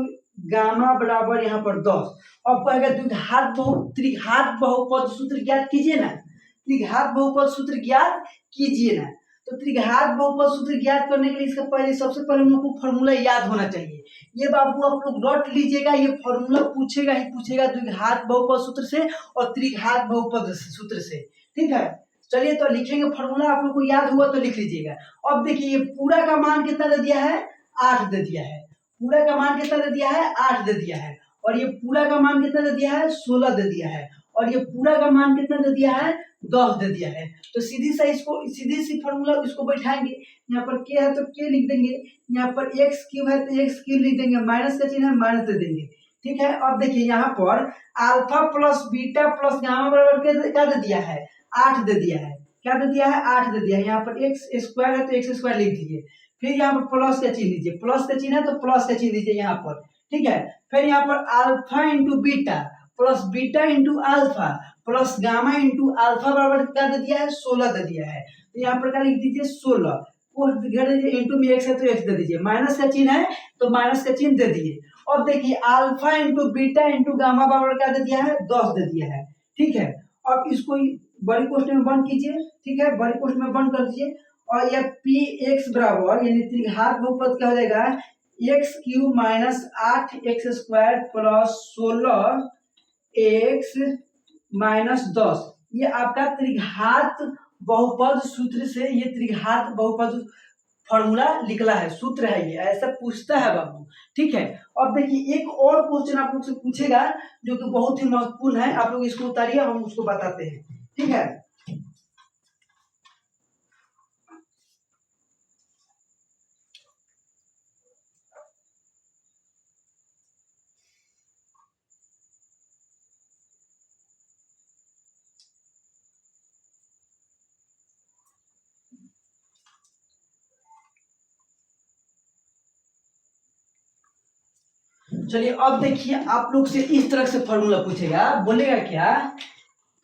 gamma बराबर यहाँ पर 10। अब कहेगा त्रिघात बहुपद सूत्र ज्ञात कीजिए ना, त्रिघात बहुपद सूत्र ज्ञात कीजिए ना। तो त्रिघात बहुपद सूत्र ज्ञात करने के लिए इसका पहले सबसे पहले हम लोग को फॉर्मूला याद होना चाहिए। ये बाबू आप लोग रट लीजिएगा, ये फॉर्मूला पूछेगा ही पूछेगा द्विघात बहुपद सूत्र से और त्रिघात बहुपद सूत्र से, ठीक है। चलिए तो लिखेंगे फॉर्मूला, आप लोग को याद हुआ तो लिख लीजिएगा। अब देखिए ये पूरा का मान कितना दे दिया है, 8 दे दिया है। पूरा का मान कितना दे दिया है, 8 दे दिया है। और ये पूरा का मान कितना दे दिया है, 16 दे दिया है। और ये पूरा का मान कितना दे दिया है, 10 दे दिया है। तो सीधी सी फॉर्मूला इसको बैठाएंगे, यहाँ पर के है तो के लिख देंगे, यहाँ पर एक्स क्यूब है तो एक्स क्यूब लिख देंगे, माइनस का चिन्ह है माइनस दे देंगे, ठीक है। अब देखिए यहाँ पर alpha plus beta plus gamma बराबर क्या दे दिया है, 8 दे दिया है। क्या दे दिया है, 8 दे दिया है। यहाँ पर एक्स स्क्वायर है तो एक्स स्क्वायर लिख दीजिए, फिर यहाँ पर प्लस का चिन्ह लीजिए, प्लस का चिन्ह है तो प्लस का चिन्ह लीजिए यहाँ पर, ठीक है। फिर यहाँ पर alpha into beta plus beta into alpha plus gamma into alpha बराबर क्या दे दिया है, 16 दे दिया है। तो यहाँ पर क्या लिख दीजिए 16 को इंटू में एक्स है तो एक्स दे दीजिए, माइनस का चिन्ह है तो माइनस का चिन्ह दे दिए। और देखिए alpha into beta into gamma बराबर क्या दे दिया है, 10 दे दिया है, ठीक है। अब इसको बड़ी कोष्ठक में बंद कीजिए, ठीक है, बड़ी कोष्ठक में बंद कर दीजिए। और यह पी एक्स बराबर यानी त्रिघात बहुपद क्या हो जाएगा, x cube minus 8 x square plus 16 x minus 10। ये आपका त्रिघात बहुपद सूत्र से ये त्रिघात बहुपद फॉर्मूला निकला है, सूत्र है ये, ऐसा पूछता है बाबू, ठीक है। अब देखिए एक और क्वेश्चन आप लोग से पूछेगा जो कि बहुत ही महत्वपूर्ण है, आप लोग इसको उतारिए, हम उसको बताते हैं, ठीक है। चलिए अब देखिए आप लोग से इस तरह से फॉर्मूला पूछेगा, बोलेगा क्या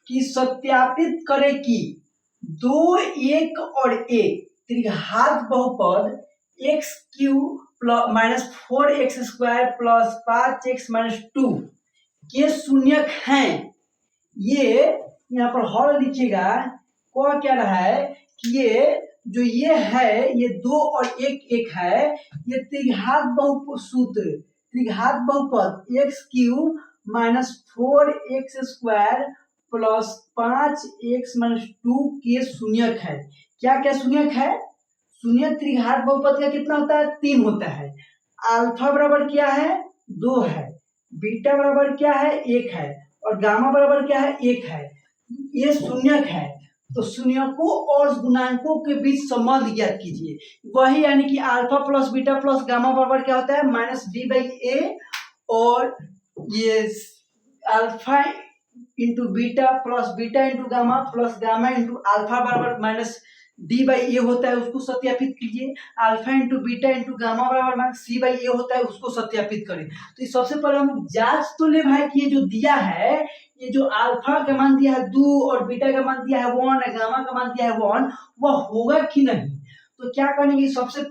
कि सत्यापित करें कि 2 1 और 1 त्रिघात बहुपद x cube plus minus 4x square plus 5x minus 2 के शून्यक हैं। ये यहाँ पर हल लिखिएगा, कह क्या रहा है कि ये है ये 2 और 1 1 है, ये त्रिघात बहुपद सूत्र त्रिघात बहुपद x cube minus 4x square plus 5x minus 2 के शून्यक है। क्या क्या शून्यक है, शून्यक त्रिघात बहुपद का कितना होता है, 3 होता है। अल्फा बराबर क्या है, 2 है, बीटा बराबर क्या है, 1 है, और गामा बराबर क्या है, 1 है। ये शून्यक है, तो शून्यकों और गुणांकों के बीच संबंध ज्ञात कीजिए। वही यानी कि alpha plus beta plus gamma बराबर क्या होता है, माइनस बी बाई ए, और ये alpha into beta plus beta into gamma plus gamma into alpha बराबर माइनस डी बाई ए होता है, उसको सत्यापित कीजिए। Alpha into beta into gamma बराबर माइनस सी बाई ए होता है, उसको सत्यापित करें। तो सबसे पहले हम जांच तो ले भाई कि ये जो दिया है, ये जो अल्फा का मान दिया है 2 और बीटा का मान दिया है 1 और गामा का मान दिया है 1, वह होगा कि नहीं। तो क्या करेंगे, सबसे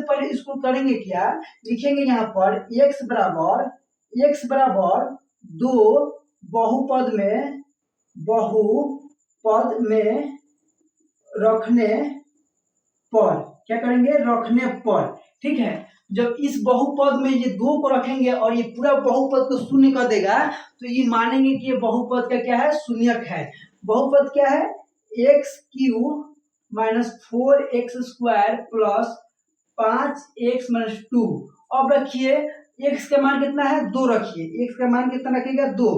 पहले इसको करेंगे क्या, लिखेंगे यहाँ पर x बराबर 2 बहुपद में रखने पर, क्या करेंगे, रखने पर, ठीक है। जब इस बहुपद में ये 2 को रखेंगे और ये पूरा बहुपद को शून्य कर देगा तो ये मानेंगे कि ये बहुपद का क्या है, शून्यक है। बहुपद क्या है, x cube minus 4x² plus 5x-2। अब रखिए x का मान कितना है, 2 रखिए, x का मान कितना रखिएगा, 2।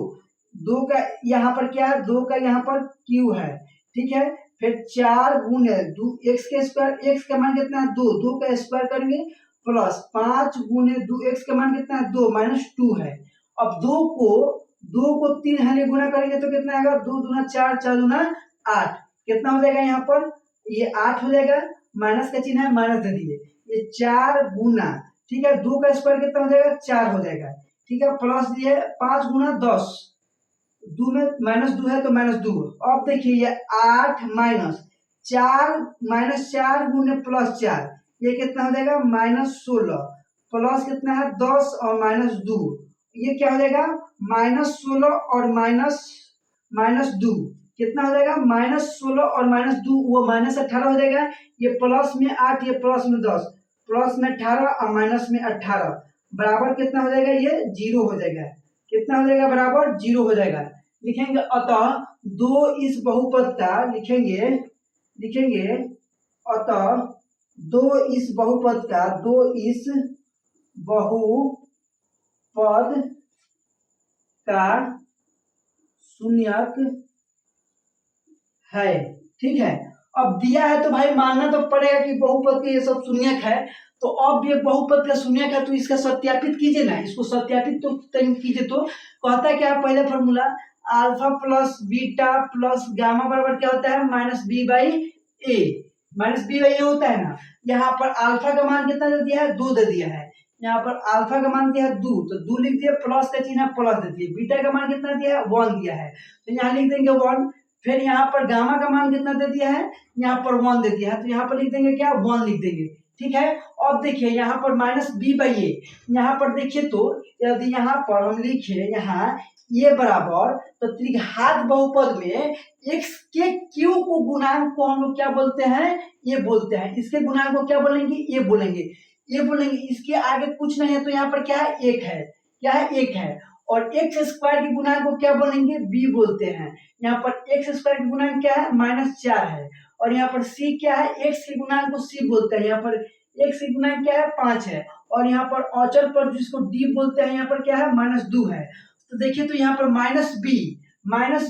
2 का यहाँ पर क्या है, 2 का यहाँ पर क्यू है, ठीक है। फिर 4 गुणे x का स्क्वायर, x का मान कितना है, 2, 2 का स्क्वायर करेंगे प्लस 5 गुणे 2, x का मान कितना है, 2 माइनस 2 है। अब 2 को 3 हाली गुना करेंगे तो कितना आएगा, 2 दूना 4, 4 दूना 8, कितना हो जाएगा यहाँ पर, ये 8 हो जाएगा, माइनस का चिन्ह है, माइनस दे दिए, ये 4 गुना, ठीक है, 2 का स्क्वायर कितना हो जाएगा, 4 हो जाएगा, ठीक है, प्लस दिए 5 गुना 10, 2 में माइनस 2 है तो माइनस 2। अब देखिए ये 8 माइनस 4 माइनस 4 गुने प्लस 4, ये कितना हो जाएगा, माइनस 16, प्लस कितना है 10 और माइनस 2, ये क्या हो जाएगा, माइनस 16 और माइनस 2, कितना हो जाएगा, माइनस 16 और माइनस 2, वो माइनस 18 हो जाएगा, ये प्लस में 8, ये प्लस में 10, प्लस में 18 और माइनस में 18, बराबर कितना हो जाएगा, ये 0 हो जाएगा, कितना हो जाएगा, बराबर 0 हो जाएगा। लिखेंगे अतः 2 इस बहुपद का, लिखेंगे अतः 2 इस बहुपद का, 2 इस बहुपद का शून्यक है, ठीक है। अब दिया है तो भाई मानना तो पड़ेगा कि बहुपद के ये सब शून्यक है, तो अब ये बहुपद का शून्यक है तो इसका सत्यापित कीजिए ना, इसको सत्यापित तो कीजिए। तो कहता है क्या, पहले formula alpha plus beta plus gamma बराबर क्या होता है, minus B by A, minus B by a होता है ना। यहाँ पर अल्फा का मान कितना दे दिया है, 2 दे दिया है, यहाँ पर अल्फा का मान दिया है 2, तो 2 लिख दिया, प्लस का चिन्ह प्लस दे दिए, बीटा का मान कितना दिया है, 1 दिया है, तो यहाँ लिख देंगे 1। फिर यहाँ पर गामा का मान कितना दे दिया है, यहाँ पर 1 दे दिया है, तो यहाँ पर लिख देंगे क्या, 1 लिख देंगे, ठीक है। अब देखिए यहाँ पर माइनस बी बाई ए, यहाँ पर देखिए तो यदि यहाँ पर हम लिखे यहाँ ये बराबर, तो त्रिघात बहुपद में x के क्यू को गुणांक को हम लोग क्या बोलते हैं, ये बोलते हैं, इसके गुणांक को क्या बोलेंगे, ये बोलेंगे, इसके आगे कुछ नहीं है तो यहाँ पर क्या है, 1 है, क्या है, 1 है, और एक्स स्क्वायर के गुणांक को क्या बोलेंगे, b बोलते हैं। यहाँ पर एक्स स्क्वायर के गुणांक क्या है, -4 है, और यहाँ पर c क्या है, x के गुणांक को c बोलते हैं, यहाँ पर x के गुणांक क्या है, 5 है, और यहाँ पर औचर पर जिसको d बोलते हैं, यहाँ पर क्या है, -2 है। तो देखिए तो यहाँ पर माइनस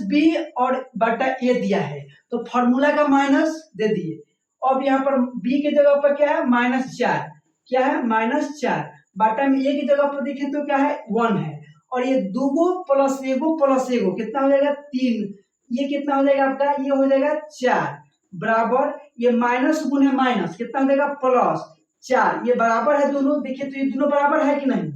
बी और बटा ए दिया है, तो फॉर्मूला का माइनस दे दिए। अब यहाँ पर b के जगह पर क्या है, -4, क्या है, -4, बटा में a की जगह पर देखें तो क्या है, 1 है, और ये 2 प्लस 1 कितना हो जाएगा, 3, ये कितना हो जाएगा आपका, ये हो जाएगा 4, बराबर ये माइनस गुने माइनस कितना हो जाएगा, +4, ये बराबर है दोनों, देखिए तो ये दोनों बराबर है कि नहीं,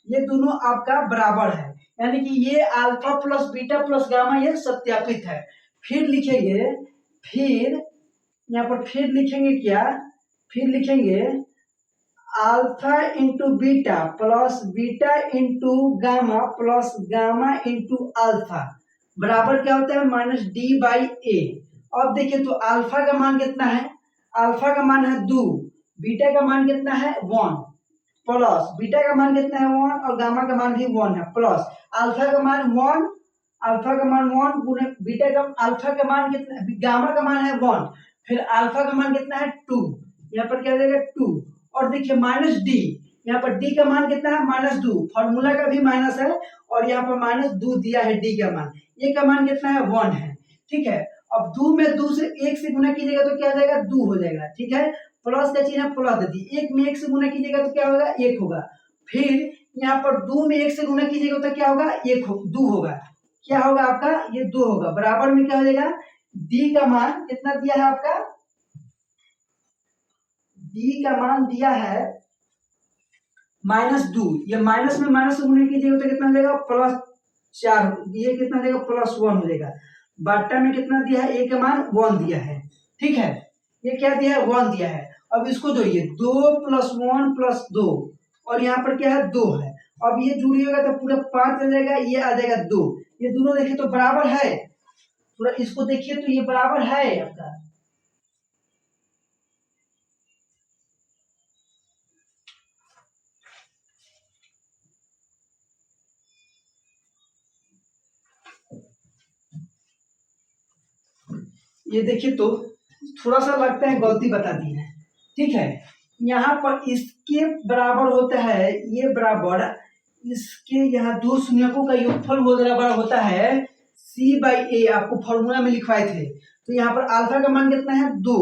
ये दोनों आपका बराबर है, यानी कि ये alpha plus beta plus gamma ये सत्यापित है। फिर लिखेंगे, फिर यहाँ पर फिर लिखेंगे क्या, फिर लिखेंगे alpha into beta plus beta into gamma plus gamma into alpha बराबर क्या होता है, -d/a। अब देखिए तो अल्फा का मान कितना है, अल्फा का मान है 2, बीटा का मान कितना है 1, प्लस बीटा का मान कितना है 1 और गामा का मान भी 1 है, प्लस अल्फा का मान 1, अल्फा का मान 1 गुने बीटा का, अल्फा का मान कितना, गामा का मान है 1, फिर अल्फा का मान कितना है 2, यहाँ पर क्या हो जाएगा 2, और देखिए -d, यहाँ पर d का मान कितना है, -2, फॉर्मूला का भी माइनस है, और यहाँ पर -2 दिया है d का मान, a का मान कितना है 1 है, ठीक है। अब 2 में 2 से 1 से गुना कीजिएगा तो क्या हो जाएगा, 2 हो जाएगा, ठीक है, प्लस का चिन्ह प्लस दे दी, 1 में 1 से गुना कीजिएगा तो क्या होगा, 1 होगा, फिर यहाँ पर 2 में 1 से गुना कीजिएगा तो क्या होगा, 2 होगा, क्या होगा आपका, ये 2 होगा, बराबर में क्या हो जाएगा, d का मान कितना दिया है आपका, d का मान दिया है -2, ये माइनस में माइनस से गुना कीजिएगा तो कितना हो जाएगा, +4, ये कितना हो जाएगा, +1 हो जाएगा, बट्टा में कितना दिया है, a का मान 1 दिया है, ठीक है, ये क्या दिया है, 1 दिया है। अब इसको जोड़िए, 2 + 1 + 2, और यहाँ पर क्या है, 2 है, अब ये जुड़िएगा तो पूरा 5 आ जाएगा, ये आ जाएगा 2, ये दोनों देखिए तो बराबर है, पूरा इसको देखिए तो ये बराबर है आपका, ये देखिए तो थोड़ा सा लगता है गलती बता दी है, ठीक है। यहाँ पर इसके बराबर होता है, ये बराबर इसके यहाँ दो शून्यकों का योगफल बराबर होता है C/A, आपको फॉर्मूला में लिखवाए थे। तो यहाँ पर अल्फा का मान कितना है 2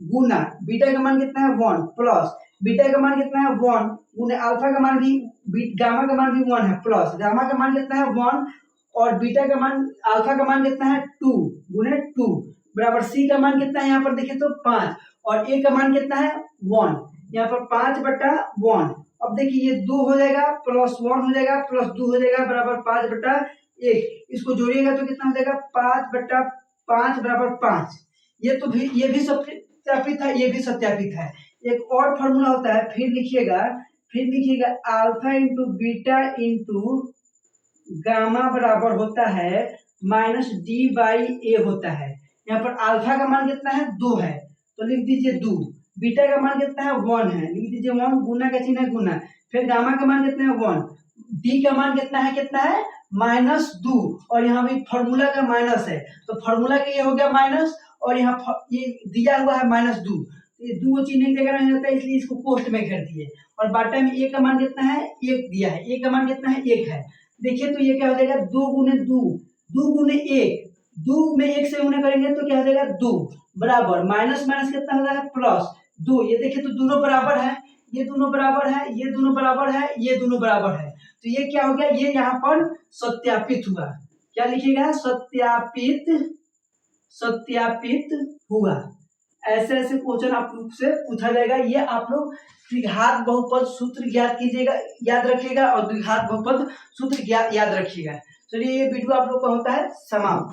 गुना बीटा का मान कितना है 1 प्लस बीटा का मान कितना है 1 गुना अल्फा का मान भी गामा का मान भी 1 है प्लस गामा का मान कितना है 1 और बीटा का मान अल्फा का मान कितना है 2 गुने 2 बराबर सी का मान कितना है यहाँ पर देखिए तो 5 और ए का मान कितना है 1, यहाँ पर 5/1। अब देखिए ये 2 हो जाएगा प्लस 1 हो जाएगा प्लस 2 हो जाएगा बराबर 5/1। इसको जोड़िएगा तो कितना हो जाएगा 5/5 बराबर 5। ये तो भी ये भी सत्यापित है, ये भी सत्यापित है। एक और फॉर्मूला होता है, फिर लिखिएगा alpha into beta into gamma बराबर होता है -D/A होता है। यहाँ पर अल्फा का मान कितना है 2 है तो लिख दीजिए 2, बीटा का मान कितना है 1 है, लिख दीजिए 1, गुना का चिन्ह है गुना, फिर गामा का मान कितना है 1, डी का मान कितना है -2 और यहाँ भी फॉर्मूला का माइनस है तो फॉर्मूला का ये हो गया माइनस और यहाँ ये दिया हुआ है -2, ये 2 चिन्ह एक जगह नहीं रहता है इसलिए इसको कोष्ट में कर दिए और बाटा में ए का मान कितना है 1 दिया है, ए का मान कितना है 1 है। देखिए तो ये क्या हो जाएगा 2 गुने 2, 2 गुने 1, 2 में 1 से गुना करेंगे तो क्या हो जाएगा 2 बराबर माइनस माइनस कितना हो जाएगा प्लस 2। ये देखिए तो दोनों बराबर है, ये दोनों बराबर है, ये दोनों बराबर है, ये दोनों बराबर है तो ये क्या हो गया, ये यहाँ पर सत्यापित हुआ। क्या लिखिएगा सत्यापित हुआ। ऐसे ऐसे क्वेश्चन आप लोग से पूछा जाएगा। ये आप लोग द्विघात बहुपद सूत्र याद कीजिएगा, याद रखिएगा और द्विघात बहुपद सूत्र याद रखिएगा। चलिए ये वीडियो आप लोग का होता है समाप्त।